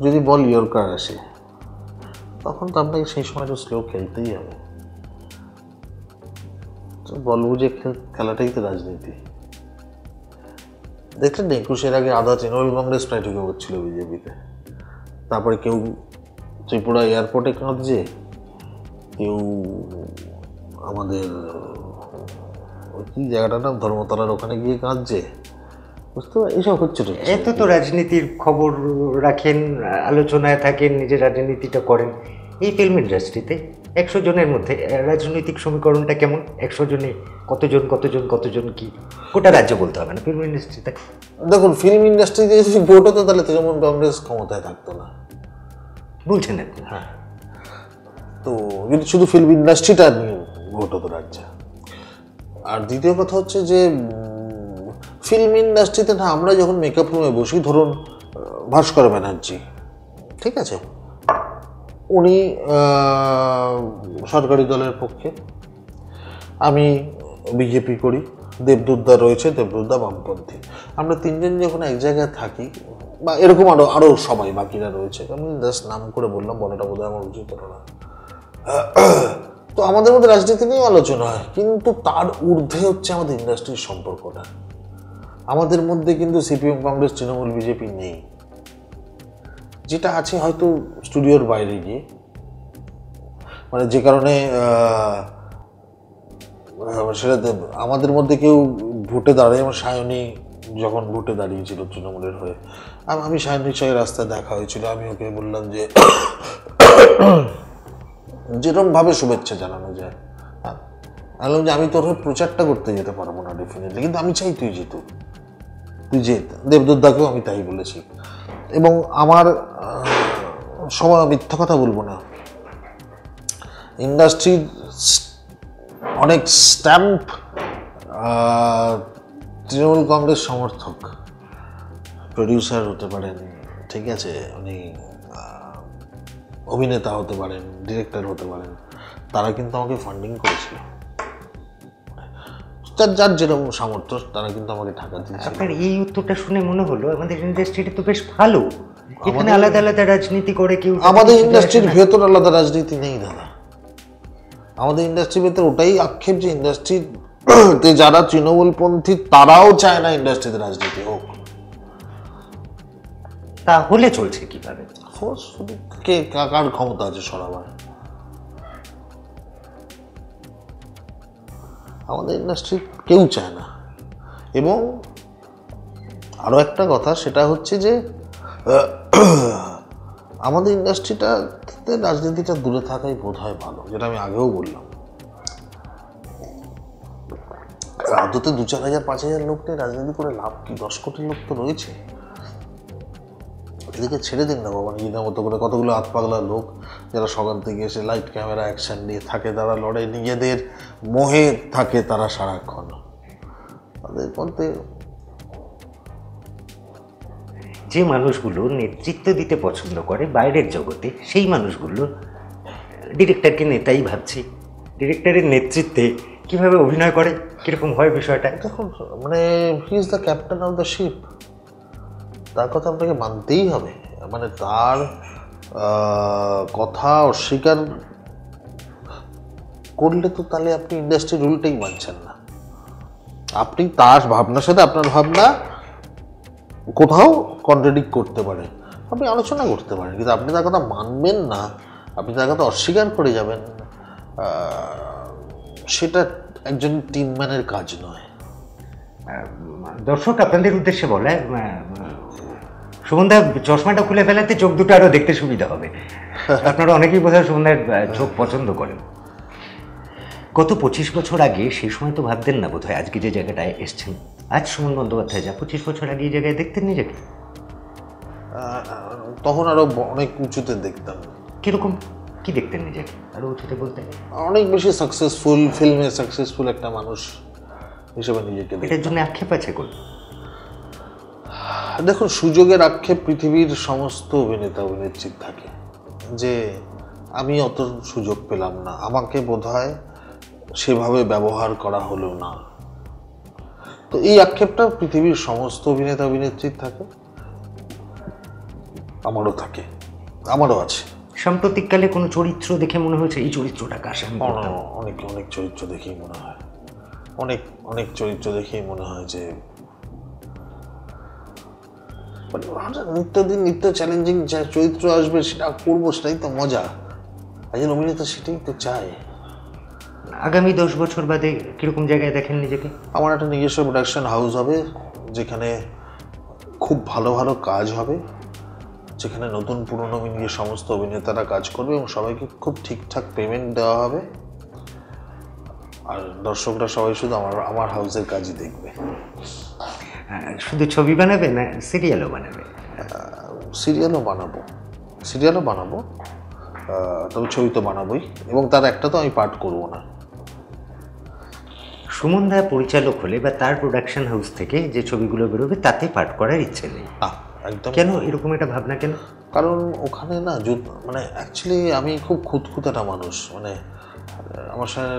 যদি বল ইয়র্কার আসে তখন তো আপনাকে সেই সময় একটু স্লো খেলতেই হবে। বল বুঝে খেলাটাই তো রাজনীতি। দেখলেন 21-এর আগে আধা তৃণমূল কংগ্রেস প্রায় ঢুকে পড়ছিল বিজেপিতে। তারপরে কেউ ত্রিপুরা এয়ারপোর্টে কাঁদছে, কেউ আমাদের কি জায়গাটার নাম ধর্মতলার ওখানে গিয়ে কাঁদছে, বুঝতে পার? এইসব হচ্ছে। এত তো রাজনীতির খবর রাখেন, আলোচনায় থাকেন, নিজের রাজনীতিটা করেন। এই ফিল্ম ইন্ডাস্ট্রিতে 100 জনের মধ্যে রাজনৈতিক সমীকরণটা কেমন? 100 জনে কতজন কতজন কতজন কি? গোটা রাজ্য বলতে হবে না, ফিল্ম ইন্ডাস্ট্রিতে। দেখুন, ফিল্ম ইন্ডাস্ট্রিতে যদি ভোট হতো তাহলে তৃণমূল কংগ্রেস ক্ষমতায় থাকতো না, বলছেন আপনি? হ্যাঁ। তো যদি শুধু ফিল্ম ইন্ডাস্ট্রিটা নিয়ে ভোট হতো রাজ্যে। আর দ্বিতীয় কথা হচ্ছে যে ফিল্ম ইন্ডাস্ট্রিতে না, আমরা যখন মেকআপ রুমে বসি, ধরুন ভাস্কর ব্যানার্জি, ঠিক আছে, উনি সরকারি দলের পক্ষে, আমি বিজেপি করি, দেবদুতদা রয়েছে, দেবদুতদা বামপন্থী, আমরা তিনজন যখন এক জায়গায় থাকি, বা এরকম আরও সবাই বাকিরা রয়েছে, আমি জাস্ট নাম করে বললাম, বলাটা বোধহয় আমার উচিত হলো না। তো আমাদের মধ্যে রাজনীতি নিয়ে আলোচনা হয়, কিন্তু তার ঊর্ধ্বে হচ্ছে আমাদের ইন্ডাস্ট্রির সম্পর্কটা। আমাদের মধ্যে কিন্তু সিপিএম, কংগ্রেস, তৃণমূল, বিজেপি নেই। যেটা আছে হয়তো স্টুডিওর বাইরে গিয়ে, মানে যে কারণে সেটা আমাদের মধ্যে কেউ ভোটে দাঁড়ায়। আমার সায়নী যখন ভোটে দাঁড়িয়েছিল তৃণমূলের হয়ে, আমি সায়নীর সঙ্গে রাস্তায় দেখা হয়েছিল, আমি ওকে বললাম যে যেরকমভাবে শুভেচ্ছা জানানো যায়, হ্যাঁ, বললাম যে আমি তোর হয়ে প্রচারটা করতে যেতে পারবো না ডেফিনেটলি, কিন্তু আমি চাই তুই জিতুক, তুই জেত। দেবদুতদাকেও আমি তাই বলেছি। এবং আমার সবাই মিথ্যা কথা বলবো না, ইন্ডাস্ট্রির অনেক স্ট্যাম্প তৃণমূল কংগ্রেস সমর্থক, প্রডিউসার হতে পারেন, ঠিক আছে, উনি অভিনেতা হতে পারেন, ডিরেক্টর হতে পারেন, তারা কিন্তু আমাকে ফান্ডিং করেছিল। যার যেরকম সামর্থ্য তারা কিন্তু আমাকে টাকা দিয়েছে। আপনার এই উত্তরটা শুনে মনে হলো আমাদের ইন্ডাস্ট্রিটা তো বেশ ভালো, এখানে আলাদা আলাদা রাজনীতি করে কেউ। আমাদের ইন্ডাস্ট্রির ভেতর আলাদা রাজনীতি নেই দাদা। আমাদের ইন্ডাস্ট্রির ভেতর ওটাই আক্ষেপ যে ইন্ডাস্ট্রিতে যারা তৃণমূলপন্থী তারাও চায় না ইন্ডাস্ট্রিতে রাজনীতি হোক। তাহলে চলছে কিভাবে? কে কার ক্ষমতা আছে সরাবার? আমাদের ইন্ডাস্ট্রি কেউ চায় না। এবং আরো একটা কথা, সেটা হচ্ছে যে আমাদের ইন্ডাস্ট্রিটাতে রাজনীতিটা দূরে থাকাই বোধ হয় ভালো, যেটা আমি আগেও বললাম। আদতে 2-4 হাজার 5 হাজার লোক নিয়ে রাজনীতি করে লাভ কি? 10 কোটি লোক তো রয়েছে, এদিকে ছেড়ে দিন না বাবা। নিজেদের মতো করে কতগুলো হাত পাগলা লোক যারা সকাল থেকে এসে লাইট ক্যামেরা অ্যাকশন নিয়ে থাকে, তারা লড়ে, নিজেদের মোহে থাকে তারা সারাক্ষণ। তাদের মধ্যে যে মানুষগুলো নেতৃত্ব দিতে পছন্দ করে বাইরের জগতে, সেই মানুষগুলো ডিরেক্টরকে নেতাই ভাবছি। ডিরেক্টরের নেতৃত্বে কিভাবে অভিনয় করে, কিরকম হয় বিষয়টা? দেখুন, মানে he is the captain of the ship, তার কথা আপনাকে মানতেই হবে। মানে তার কথা অস্বীকার করলে তো তাহলে আপনি ইন্ডাস্ট্রির রুলটাই মানছেন না। আপনি তার ভাবনার সাথে আপনার ভাবনা কোথাও কন্ট্রাডিক্ট করতে পারে, আপনি আলোচনা করতে পারেন, কিন্তু আপনি তার কথা মানবেন না, আপনি তার কথা অস্বীকার করে যাবেন, সেটা একজন টিম ম্যানের কাজ নয়। দর্শক আপনাদের উদ্দেশ্যে বলে, সুমনদা চশমাটা খুলে ফেলাতে চোখ দুটো আরো দেখতে সুবিধা হবে। আপনারা অনেকেই বোধহয় সুমনদার চোখ পছন্দ করেন। গত 25 বছর আগে, সেই সময় তো ভাবতেন না বোধহয় আজকে যে জায়গাটায় এসছেন। আজ সুমন বন্দ্যোপাধ্যায় যা 25 বছর আগে এই জায়গায় দেখতেন নিজেকে? তখন আরো অনেক উঁচুতে দেখতাম। কিরকম কি দেখতেন নিজেকে আরো উঁচুতে বলতে? অনেক বেশি সাকসেসফুল, ফিল্মে সাকসেসফুল একটা মানুষ হিসেবে নিজেকে দেখতাম। এটার জন্য আক্ষেপ আছে কোন? দেখুন, সুযোগের আক্ষেপ পৃথিবীর সমস্ত অভিনেতা অভিনেত্রীর থাকে, যে আমি অত সুযোগ পেলাম না, আমাকে বোধহয় সেভাবে ব্যবহার করা হলো না। তো এই আক্ষেপটা পৃথিবীর সমস্ত অভিনেতা অভিনেত্রীর থাকে, আমারও থাকে, আমারও আছে। সাম্প্রতিককালে কোনো চরিত্র দেখে মনে হয়েছে এই চরিত্রটা কার? অনেক অনেক চরিত্র দেখেই মনে হয়, অনেক চরিত্র দেখেই মনে হয় যে নিত্যদিন নিত্য চ্যালেঞ্জিং যে চরিত্র আসবে সেটা করবো, সেটাই তো মজা। একজন অভিনেতা সেটাই তো চায়। আগামী 10 বছর বাদে কিরকম জায়গায় দেখেন নিজেকে? আমার একটা নিজস্ব প্রোডাকশন হাউস হবে, যেখানে খুব ভালো ভালো কাজ হবে, যেখানে নতুন পুরনো মিলিয়ে সমস্ত অভিনেতারা কাজ করবে এবং সবাইকে খুব ঠিকঠাক পেমেন্ট দেওয়া হবে, আর দর্শকরা সবাই শুধু আমার হাউসের কাজই দেখবে। শুধু ছবি বানাবে না সিরিয়ালও বানাবে? সিরিয়ালও বানাবো, তবে ছবি তো বানাবোই, এবং তার একটা তো আমি পার্ট করব না। সুমন দা পরিচালক হলে বা তার প্রোডাকশন হাউস থেকে যে ছবিগুলো বেরোবে তাতে পার্ট করার ইচ্ছে নেই? একদম। কেন এরকম একটা ভাবনা কেন? কারণ ওখানে না, মানে অ্যাকচুয়ালি আমি খুব খুঁতখুঁতাটা মানুষ। মানে আমার সাথে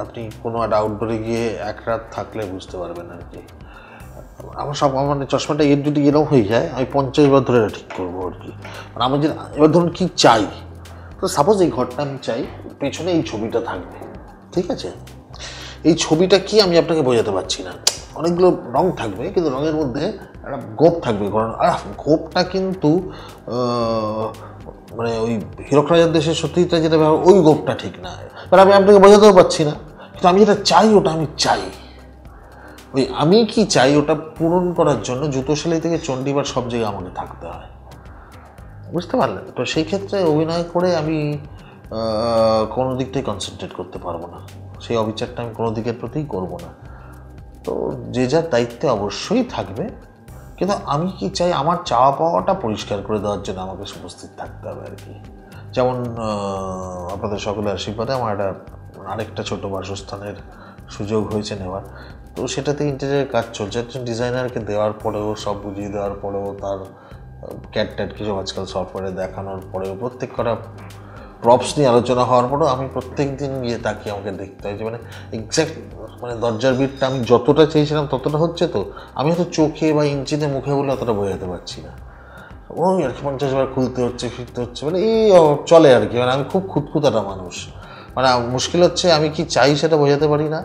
আপনি কোনো একটা আউটডোরে গিয়ে এক রাত থাকলে বুঝতে পারবেন আর কি। আমার সব মানে চশমাটা এর যদি এরকম হয়ে যায়, আমি 50 বার ধরে ঠিক করবো আর কি। মানে আমি যে এবার ধরুন কি চাই, তো সাপোজ এই ঘরটা আমি চাই, পেছনে এই ছবিটা থাকবে, ঠিক আছে? এই ছবিটা কি আমি আপনাকে বোঝাতে পারছি না। অনেকগুলো রং থাকবে, কিন্তু রঙের মধ্যে একটা গোপ থাকবে, কারণ গোপটা কিন্তু মানে ওই হীরক রাজার দেশের সত্যিটা যেটা ওই গোপটা ঠিক না, কারণ আমি আপনাকে বোঝাতেও পারছি না। কিন্তু আমি যেটা চাই ওটা আমি চাই। ওই আমি কি চাই ওটা পূরণ করার জন্য জুতো সেলাই থেকে চণ্ডীবার সব জায়গায় আমাকে থাকতে হয়, বুঝতে পারলেন? তো সেই ক্ষেত্রে অভিনয় করে আমি কোনো দিক থেকে কনসেন্ট্রেট করতে পারবো না, সেই অবিচারটা আমি কোনো দিকের প্রতিই করবো না। তো যে যার দায়িত্বে অবশ্যই থাকবে, কিন্তু আমি কি চাই আমার চাওয়া পাওয়াটা পরিষ্কার করে দেওয়ার জন্য আমাকে উপস্থিত থাকতে হবে আর কি। যেমন আপনাদের সকলের আশীর্বাদে আমার আরেকটা ছোট বাসস্থানের সুযোগ হয়েছে নেওয়ার, তো সেটাতে ইন্টেরিয়ার কাজ চলছে। একজন ডিজাইনারকে দেওয়ার পরেও, সব বুঝিয়ে দেওয়ার পরেও, তার ক্যাট ট্যাট কিছু আজকাল সফটওয়্যারে দেখানোর পরেও, প্রত্যেক কটা প্রপস নিয়ে আলোচনা হওয়ার পরেও আমি প্রত্যেক দিন গিয়ে তাকিয়ে আমাকে দেখতে হয় যে মানে এক্স্যাক্ট মানে দরজার বিটটা আমি যতটা চেয়েছিলাম ততটা হচ্ছে, তো আমি হয়তো চোখে বা ইঞ্চিতে মুখে বলে অতটা বোঝাতে পারছি না। ওই আর কি 50 বার খুলতে হচ্ছে, ফিরতে হচ্ছে, মানে এই চলে আর কি। মানে আমি খুব খুঁতখুঁতাটা মানুষ, মানে মুশকিল হচ্ছে আমি কি চাই সেটা বোঝাতে পারি না,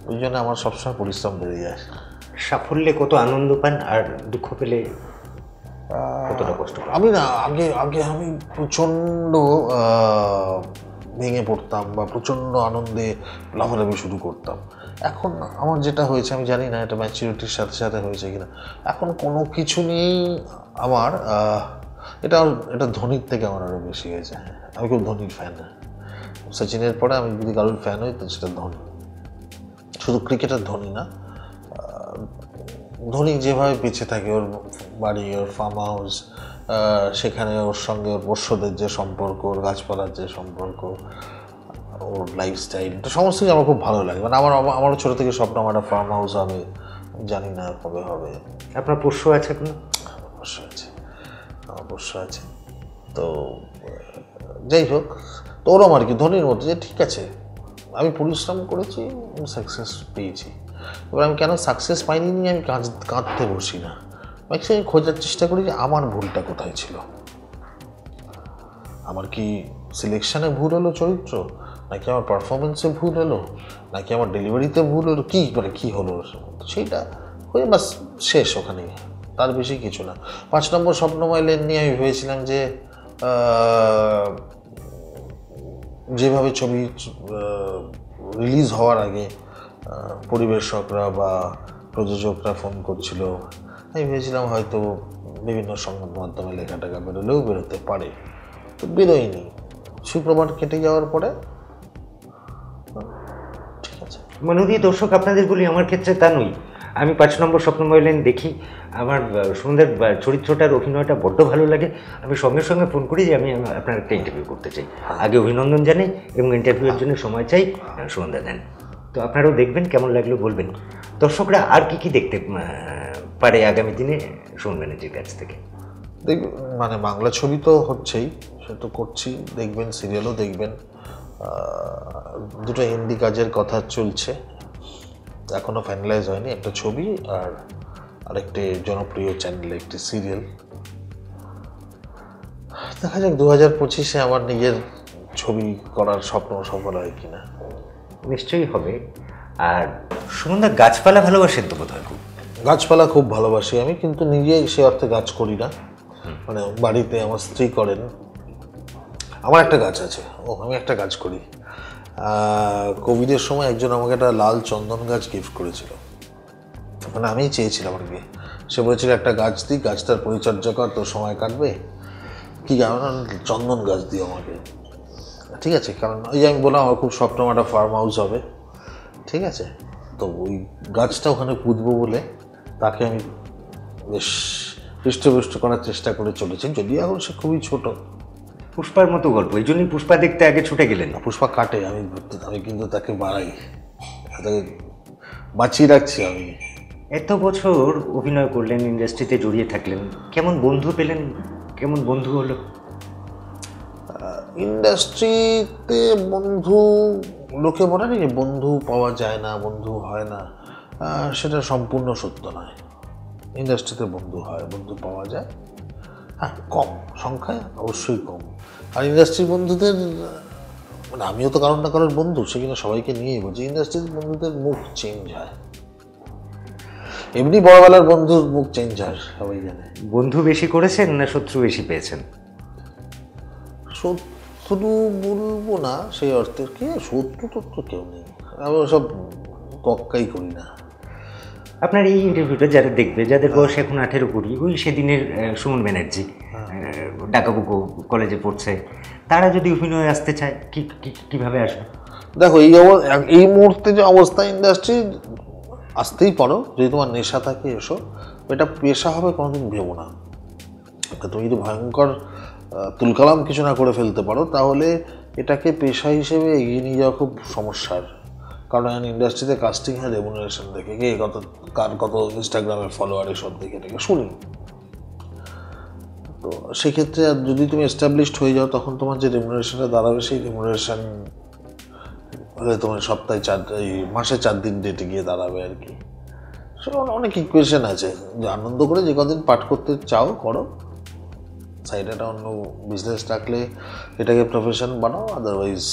ওই জন্য আমার সবসময় পরিশ্রম বেড়ে যায়। সাফল্যে কত আনন্দ পান আর দুঃখ পেলে কতটা কষ্ট পান? আমি না আগে আগে আমি প্রচণ্ড ভেঙে পড়তাম বা প্রচণ্ড আনন্দে লাফালাফি শুরু করতাম। এখন আমার যেটা হয়েছে আমি জানি না এটা ম্যাচুরিটির সাথে সাথে হয়েছে কিনা, এখন কোনো কিছু নিয়েই আমার এটা ধোনির থেকে আমার আরও বেশি হয়েছে। আমি খুব ধোনির ফ্যান, সচিনের পরে আমি যদি কারোর ফ্যান হই তো সেটা ধোনি। শুধু ক্রিকেটার ধোনি না, ধোনি যেভাবে বেঁচে থাকে, ওর বাড়ি, ওর ফার্ম হাউস, সেখানে ওর সঙ্গে ওর পোষ্যদের যে সম্পর্ক, ওর গাছপালার যে সম্পর্ক, ওর লাইফস্টাইল, এটা সমস্ত কিছু আমার খুব ভালো লাগে। মানে আমারও ছোটো থেকে স্বপ্ন আমার একটা ফার্ম হাউস হবে, জানি না কবে হবে। আপনার পোষ্য আছে কোনো? অবশ্য আছে, অবশ্য আছে। তো যাই হোক, তো ওরম আর কি ধোনির মতো যে ঠিক আছে আমি পরিশ্রম করেছি, সাকসেস পেয়েছি। এবার আমি কেন সাকসেস পাইনি নিয়ে আমি কাঁদতে বসি না, ম্যাক্সিমাম খোঁজার চেষ্টা করি যে আমার ভুলটা কোথায় ছিল। আমার কি সিলেকশানে ভুল হলো চরিত্র, নাকি আমার পারফরমেন্সে ভুল হলো, নাকি আমার ডেলিভারিতে ভুল হলো, কী মানে কী হলো, সেইটা হয়ে বাস শেষ ওখানেই, তার বেশি কিছু না। 5 নম্বর স্বপ্নময় লেন নিয়ে আমি ভেবেছিলাম যে যেভাবে ছবি রিলিজ হওয়ার আগে পরিবেশকরা বা প্রযোজকরা ফোন করছিল, আমি ভেবেছিলাম হয়তো বিভিন্ন সংবাদ মাধ্যমে লেখা টেখা বেরোলেও বেরোতে পারে, তো বেরোয়নি। সুপ্রভাত কেটে যাওয়ার পরে ঠিক আছে। মনোদী দর্শক আপনাদের বলি, আমার ক্ষেত্রে তা নই। আমি 5 নম্বর স্বপ্নময় লেন দেখি, আমার সুন্দর চরিত্রটার অভিনয়টা বড্ড ভালো লাগে, আমি সঙ্গে সঙ্গে ফোন করি যে আমি আপনার একটা ইন্টারভিউ করতে চাই। আগে অভিনন্দন জানাই এবং ইন্টারভিউয়ের জন্য সময় চাই, সন্ধ্যা দেন। তো আপনারাও দেখবেন, কেমন লাগলো বলবেন। দর্শকরা আর কি দেখতে পারে আগামী দিনে সোহন ব্যানার্জির কাছ থেকে? মানে বাংলা ছবি তো হচ্ছেই, সে তো করছি, দেখবেন সিরিয়ালও দেখবেন, দুটো হিন্দি কাজের কথা চলছে, এখনও ফাইনালাইজ হয়নি, একটা ছবি আর আরেকটি জনপ্রিয় চ্যানেলে একটি সিরিয়াল। দেখা যাক 2025-এ আমার নিজের ছবি করার স্বপ্ন সফল হয় কিনা। নিশ্চয়ই হবে। আর সুমনদা গাছপালা ভালোবাসেন তো বোধহয় খুব? গাছপালা খুব ভালোবাসি আমি, কিন্তু নিজে সে অর্থে গাছ করি না, মানে বাড়িতে আমার স্ত্রী করেন। আমার একটা গাছ আছে, আমি একটা গাছ করি। কোভিডের সময় একজন আমাকে একটা লাল চন্দন গাছ গিফট করেছিল, মানে আমি চেয়েছিলাম আর কি। সে বলেছিল একটা গাছ দিই, গাছটার পরিচর্যা কর, তোর সময় কাটবে, কি চন্দন গাছ দিও আমাকে। ঠিক আছে, কারণ ওই যে আমি বললাম আমার খুব স্বপ্ন একটা ফার্ম হাউস হবে, ঠিক আছে, তো ওই গাছটা ওখানে পুঁতবো বলে তাকে আমি বেশ হৃষ্টপুষ্ট করার চেষ্টা করে চলেছি, যদিও এখন সে খুবই ছোট। পুষ্পার মতো গল্প, এই জন্যই পুষ্পা দেখতে আগে ছুটে গেলেন। পুষ্পা কাটে, আমি কিন্তু তাকে বাড়াই, তাকে বাঁচিয়ে রাখছি আমি। এত বছর অভিনয় করলেন, ইন্ডাস্ট্রিতে জড়িয়ে থাকলেন, কেমন বন্ধু পেলেন, কেমন বন্ধু হলো? ইন্ডাস্ট্রিতে বন্ধু, লোকে বলে না যে বন্ধু পাওয়া যায় না, বন্ধু হয় না, সেটা সম্পূর্ণ সত্য নয়। ইন্ডাস্ট্রিতে বন্ধু হয়, বন্ধু পাওয়া যায়, হ্যাঁ কম সংখ্যায়, অবশ্যই কম। আর ইন্ডাস্ট্রির বন্ধুদের, মানে আমিও তো কারোর না কারোর বন্ধু, সেখানে সবাইকে নিয়েই বলছি, ইন্ডাস্ট্রির বন্ধুদের মুখ চেঞ্জ হয়, এমনি বড়বেলার বন্ধুর মুখ চেঞ্জ হয়, সবাই জানে। বন্ধু বেশি করেছেন না শত্রু বেশি পেয়েছেন? শত্রু বলবো না সেই অর্থে, কি শত্রু তো কেউ নেই, আমি সব কক্কাই করি না। আপনার এই ইন্টারভিউটা যারা দেখবে, যাদের বয়স এখন 18-20, ওই সেদিনের সুমন ব্যানার্জি ডাকাবুকো কলেজে পড়ছে, তারা যদি অভিনয়ে আসতে চায় কিভাবে আসবে? দেখো এই মুহূর্তে যে অবস্থা ইন্ডাস্ট্রি, আসতেই পারো, যদি তোমার নেশা থাকে এসো, এটা পেশা হবে কোনোদিন ভেবো না। তুমি যদি ভয়ঙ্কর তুলকালাম কিছু না করে ফেলতে পারো, তাহলে এটাকে পেশা হিসেবে এগিয়ে নিয়ে যাওয়া খুব সমস্যার। কারণ ইন্ডাস্ট্রিতে কাস্টিং হয় রেমুনারেশন দেখে, কে কার কত ইনস্টাগ্রামে ফলোয়ার এসব দেখে এটাকে শুনি। তো সেক্ষেত্রে যদি তুমি এস্টাবলিশড হয়ে যাও, তখন তোমার যে রেমুনারেশনটা দাঁড়াবে, সেই রেমুনারেশন তোমার সপ্তাহে মাসে 4 দিন ডেটে গিয়ে দাঁড়াবে আর কি। অনেক ইকুয়েশন আছে, যে আনন্দ করে যে কদিন পাঠ করতে চাও করো, সাইডে একটা অন্য বিজনেস রাখলে এটাকে প্রফেশন বানাও, আদারওয়াইজ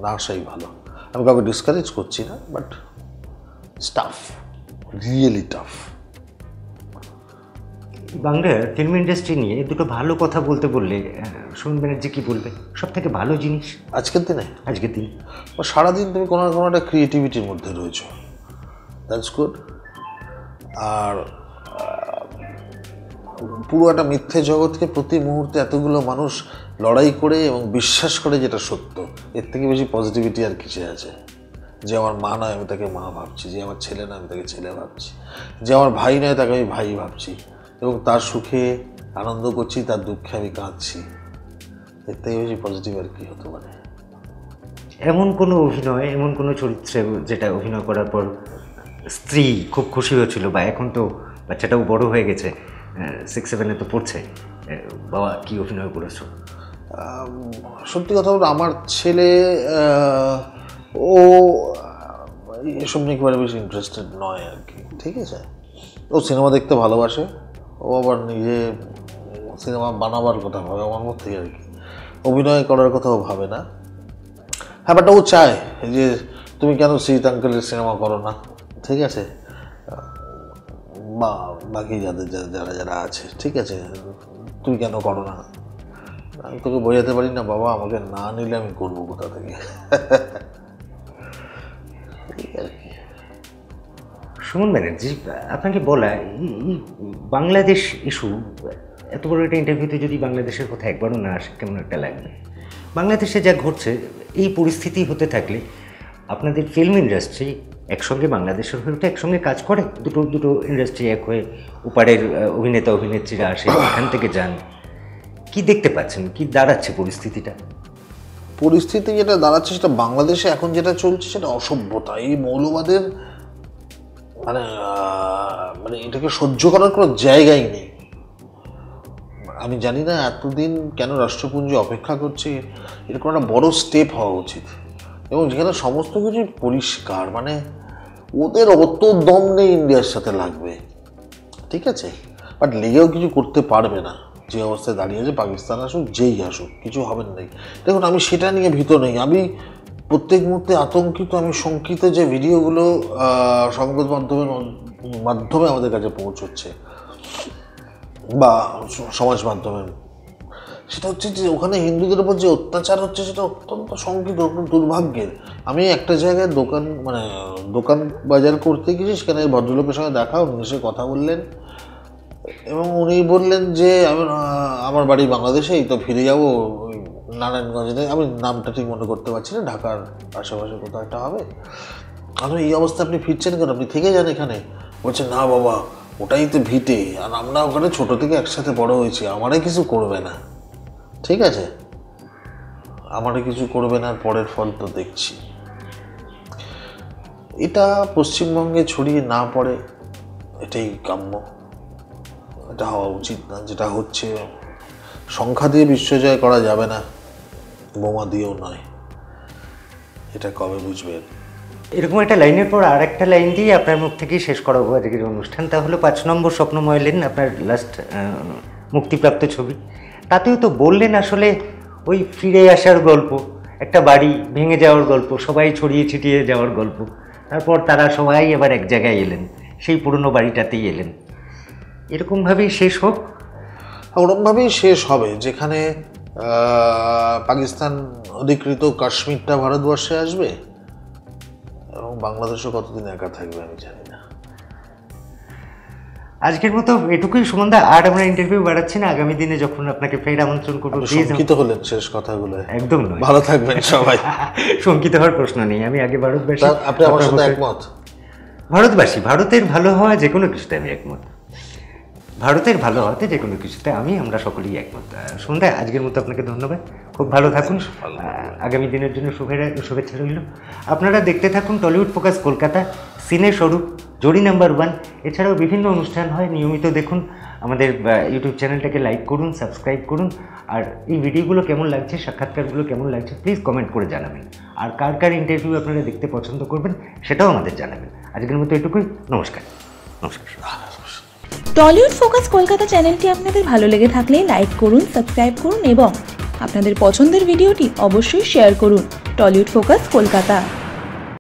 না আসাই ভালো। আমি কাউকে ডিসকারেজ করছি না, বাট টাফ, রিয়েলি টাফ। বাংলার ফিল্ম ইন্ডাস্ট্রি নিয়ে দুটো ভালো কথা বলতে বললে সুমন ব্যানার্জি কি বলবে সব থেকে ভালো জিনিস আজকের দিনে? আজকের দিন সারাদিন তুমি কোনো না কোনো একটা ক্রিয়েটিভিটির মধ্যে রয়েছো, দ্যাটস গুড। আর পুরো একটা মিথ্যে জগৎকে প্রতি মুহূর্তে এতগুলো মানুষ লড়াই করে এবং বিশ্বাস করে যেটা সত্য, এর থেকে বেশি পজিটিভিটি আর কিছু আছে? যে আমার মা নয় আমি তাকে মা ভাবছি, যে আমার ছেলে নয় আমি তাকে ছেলে ভাবছি, যে আমার ভাই নয় তাকে আমি ভাই ভাবছি, এবং তার সুখে আনন্দ করছি, তার দুঃখে আমি কাঁদছি। এর থেকে বেশি পজিটিভ আর কি হতে পারে? এমন কোনো অভিনয়, এমন কোনো চরিত্রে যেটা অভিনয় করার পর স্ত্রী খুব খুশি হয়েছিল, বা এখন তো বাচ্চাটাও বড় হয়ে গেছে, 6-7 তো পড়ছে, বাবা কি অভিনয় করেছো? সত্যি কথা বলতে আমার ছেলে ও এসব নিয়ে একেবারে বেশি ইন্টারেস্টেড নয় আর কি, ঠিক আছে? ও সিনেমা দেখতে ভালোবাসে, ও আবার নিজে সিনেমা বানাবার কথা ভাবে আমার মধ্যে আর কি, অভিনয় করার কথাও ভাবে না। হ্যাঁ, বাট ও চায় যে তুমি কেন শ্রীত আঙ্কেলের সিনেমা করো না, ঠিক আছে, বা বাকি যারা যারা আছে, ঠিক আছে, তুই কেন করো না? আমি তোকে বোঝাতে পারি না বাবা, আমাকে না নিলে আমি করবো কোথা থেকে। সুমন ব্যানার্জি, আপনাকে বলা এই বাংলাদেশ ইস্যু, এত বড় একটা ইন্টারভিউতে যদি বাংলাদেশের কথা একবারও না আসে কেমন একটা লাগবে? বাংলাদেশে যা ঘটছে, এই পরিস্থিতি হতে থাকলে আপনাদের ফিল্ম ইন্ডাস্ট্রি একসঙ্গে বাংলাদেশের হয়ে ওঠে, একসঙ্গে কাজ করে, দুটো ইন্ডাস্ট্রি এক হয়ে ওপারের অভিনেতা অভিনেত্রীরা আসে, এখান থেকে যান, কি দেখতে পাচ্ছেন, কি দাঁড়াচ্ছে পরিস্থিতিটা? পরিস্থিতি যেটা দাঁড়াচ্ছে সেটা বাংলাদেশে এখন যেটা চলছে সেটা অসভ্যতা, এই মৌলবাদের মানে এটাকে সহ্য করার কোনো জায়গাই নেই। আমি জানি না এতদিন কেন রাষ্ট্রপুঞ্জ অপেক্ষা করছে, এরকম একটা বড় স্টেপ হওয়া উচিত, এবং যেখানে সমস্ত কিছু পরিষ্কার, মানে ওদের অত দম নেই ইন্ডিয়ার সাথে লাগবে, ঠিক আছে, বাট লেগেও কিছু করতে পারবে না। যে অবস্থায় দাঁড়িয়েছে, পাকিস্তান আসুক যেই আসুক কিছু হবেন নাই। দেখুন, আমি সেটা নিয়ে ভীত নেই, আমি প্রত্যেক মুহূর্তে আতঙ্কিত, আমি শঙ্কিত যে ভিডিওগুলো সংবাদ মাধ্যমে আমাদের কাছে পৌঁছচ্ছে বা সমাজ মাধ্যমে, সেটা হচ্ছে যে ওখানে হিন্দুদের উপর যে অত্যাচার হচ্ছে সেটা অত্যন্ত শঙ্কিত, দুর্ভাগ্যের। আমি একটা জায়গায় দোকান বাজার করতে গেছি, সেখানে ভদ্রলোকের সঙ্গে দেখা, উনি এসে কথা বললেন এবং উনি বললেন যে আমার বাড়ি বাংলাদেশে, এই তো ফিরে যাবো ওই নারায়ণগঞ্জে, আমি নামটা ঠিক মনে করতে পারছি না, ঢাকার আশেপাশে কোথাও একটা হবে। আমি এই অবস্থা, আপনি ফিরছেন কেন, আপনি থেকে যান এখানে? বলছে না বাবা, ওটাই তো ভিটে, আর আমরা ওখানে ছোটো থেকে একসাথে বড় হয়েছি, আমারে কিছু করবে না, ঠিক আছে, আমারে কিছু করবে না, পরের ফল তো দেখছি। এটা পশ্চিমবঙ্গে ছড়িয়ে না পড়ে, এটাই কাম্য, এটা হওয়া উচিত না। যেটা হচ্ছে, সংখ্যা দিয়ে বিশ্বজয় করা যাবে না, বোমা দিয়েও নয়, এটা কবে বুঝবেন? এরকম একটা লাইনের পর আর একটা লাইন দিয়ে আপনার মুখ থেকেই শেষ করাবো আজকের অনুষ্ঠান। তা হলো 5 নম্বর স্বপ্নময় লেন, আপনার লাস্ট মুক্তিপ্রাপ্ত ছবি। তাতেও তো বললেন আসলে ওই ফিরে আসার গল্প, একটা বাড়ি ভেঙে যাওয়ার গল্প, সবাই ছড়িয়ে ছিটিয়ে যাওয়ার গল্প, তারপর তারা সবাই এবার এক জায়গায় এলেন, সেই পুরনো বাড়িটাতেই এলেন, এরকমভাবেই শেষ হোক। ওরকমভাবেই শেষ হবে, যেখানে পাকিস্তান অধিকৃত কাশ্মীরটা ভারতবর্ষে আসবে এবং বাংলাদেশও কতদিন একা থাকবে আমি জানি না। আজকের মতো এটুকুই সুমনদা, আর আমরা ইন্টারভিউ বাড়াচ্ছি না, আগামী দিনে যখন আপনাকে ফের আমন্ত্রণ করবো। শঙ্কিত হলেন শেষ কথাগুলো? একদম নয়, ভালো থাকবেন সবাই। শঙ্কিত হওয়ার প্রশ্ন নেই, আমি আগে ভারতবাসী। আপনি আমার সাথে একমত? ভারতবাসী, ভারতের ভালো হওয়া যে কোনো কিছুতে আমি একমত। ভারতের ভালো হতে যে কোনো কিছুতে আমরা সকলেই একমত। সন্ধ্যায় আজকের মতো আপনাকে ধন্যবাদ, খুব ভালো থাকুন, আগামী দিনের জন্য শুভেচ্ছা রইল। আপনারা দেখতে থাকুন টলিউড ফোকাস কলকাতা, সিনে স্বরূপ, জোড়ি নাম্বার 1। এছাড়াও বিভিন্ন অনুষ্ঠান হয়, নিয়মিত দেখুন। আমাদের ইউটিউব চ্যানেলটাকে লাইক করুন, সাবস্ক্রাইব করুন। আর এই ভিডিওগুলো কেমন লাগছে, সাক্ষাৎকারগুলো কেমন লাগছে, প্লিজ কমেন্ট করে জানাবেন। আর কার কার ইন্টারভিউ আপনারা দেখতে পছন্দ করবেন সেটাও আমাদের জানাবেন। আজকের মতো এটুকুই, নমস্কার। নমস্কার। টলিউড ফোকাস কলকাতা চ্যানেলটি আপনাদের ভালো লেগে থাকলে লাইক করুন, সাবস্ক্রাইব করুন এবং আপনাদের পছন্দের ভিডিওটি অবশ্যই শেয়ার করুন। Tollywood focus Kolkata.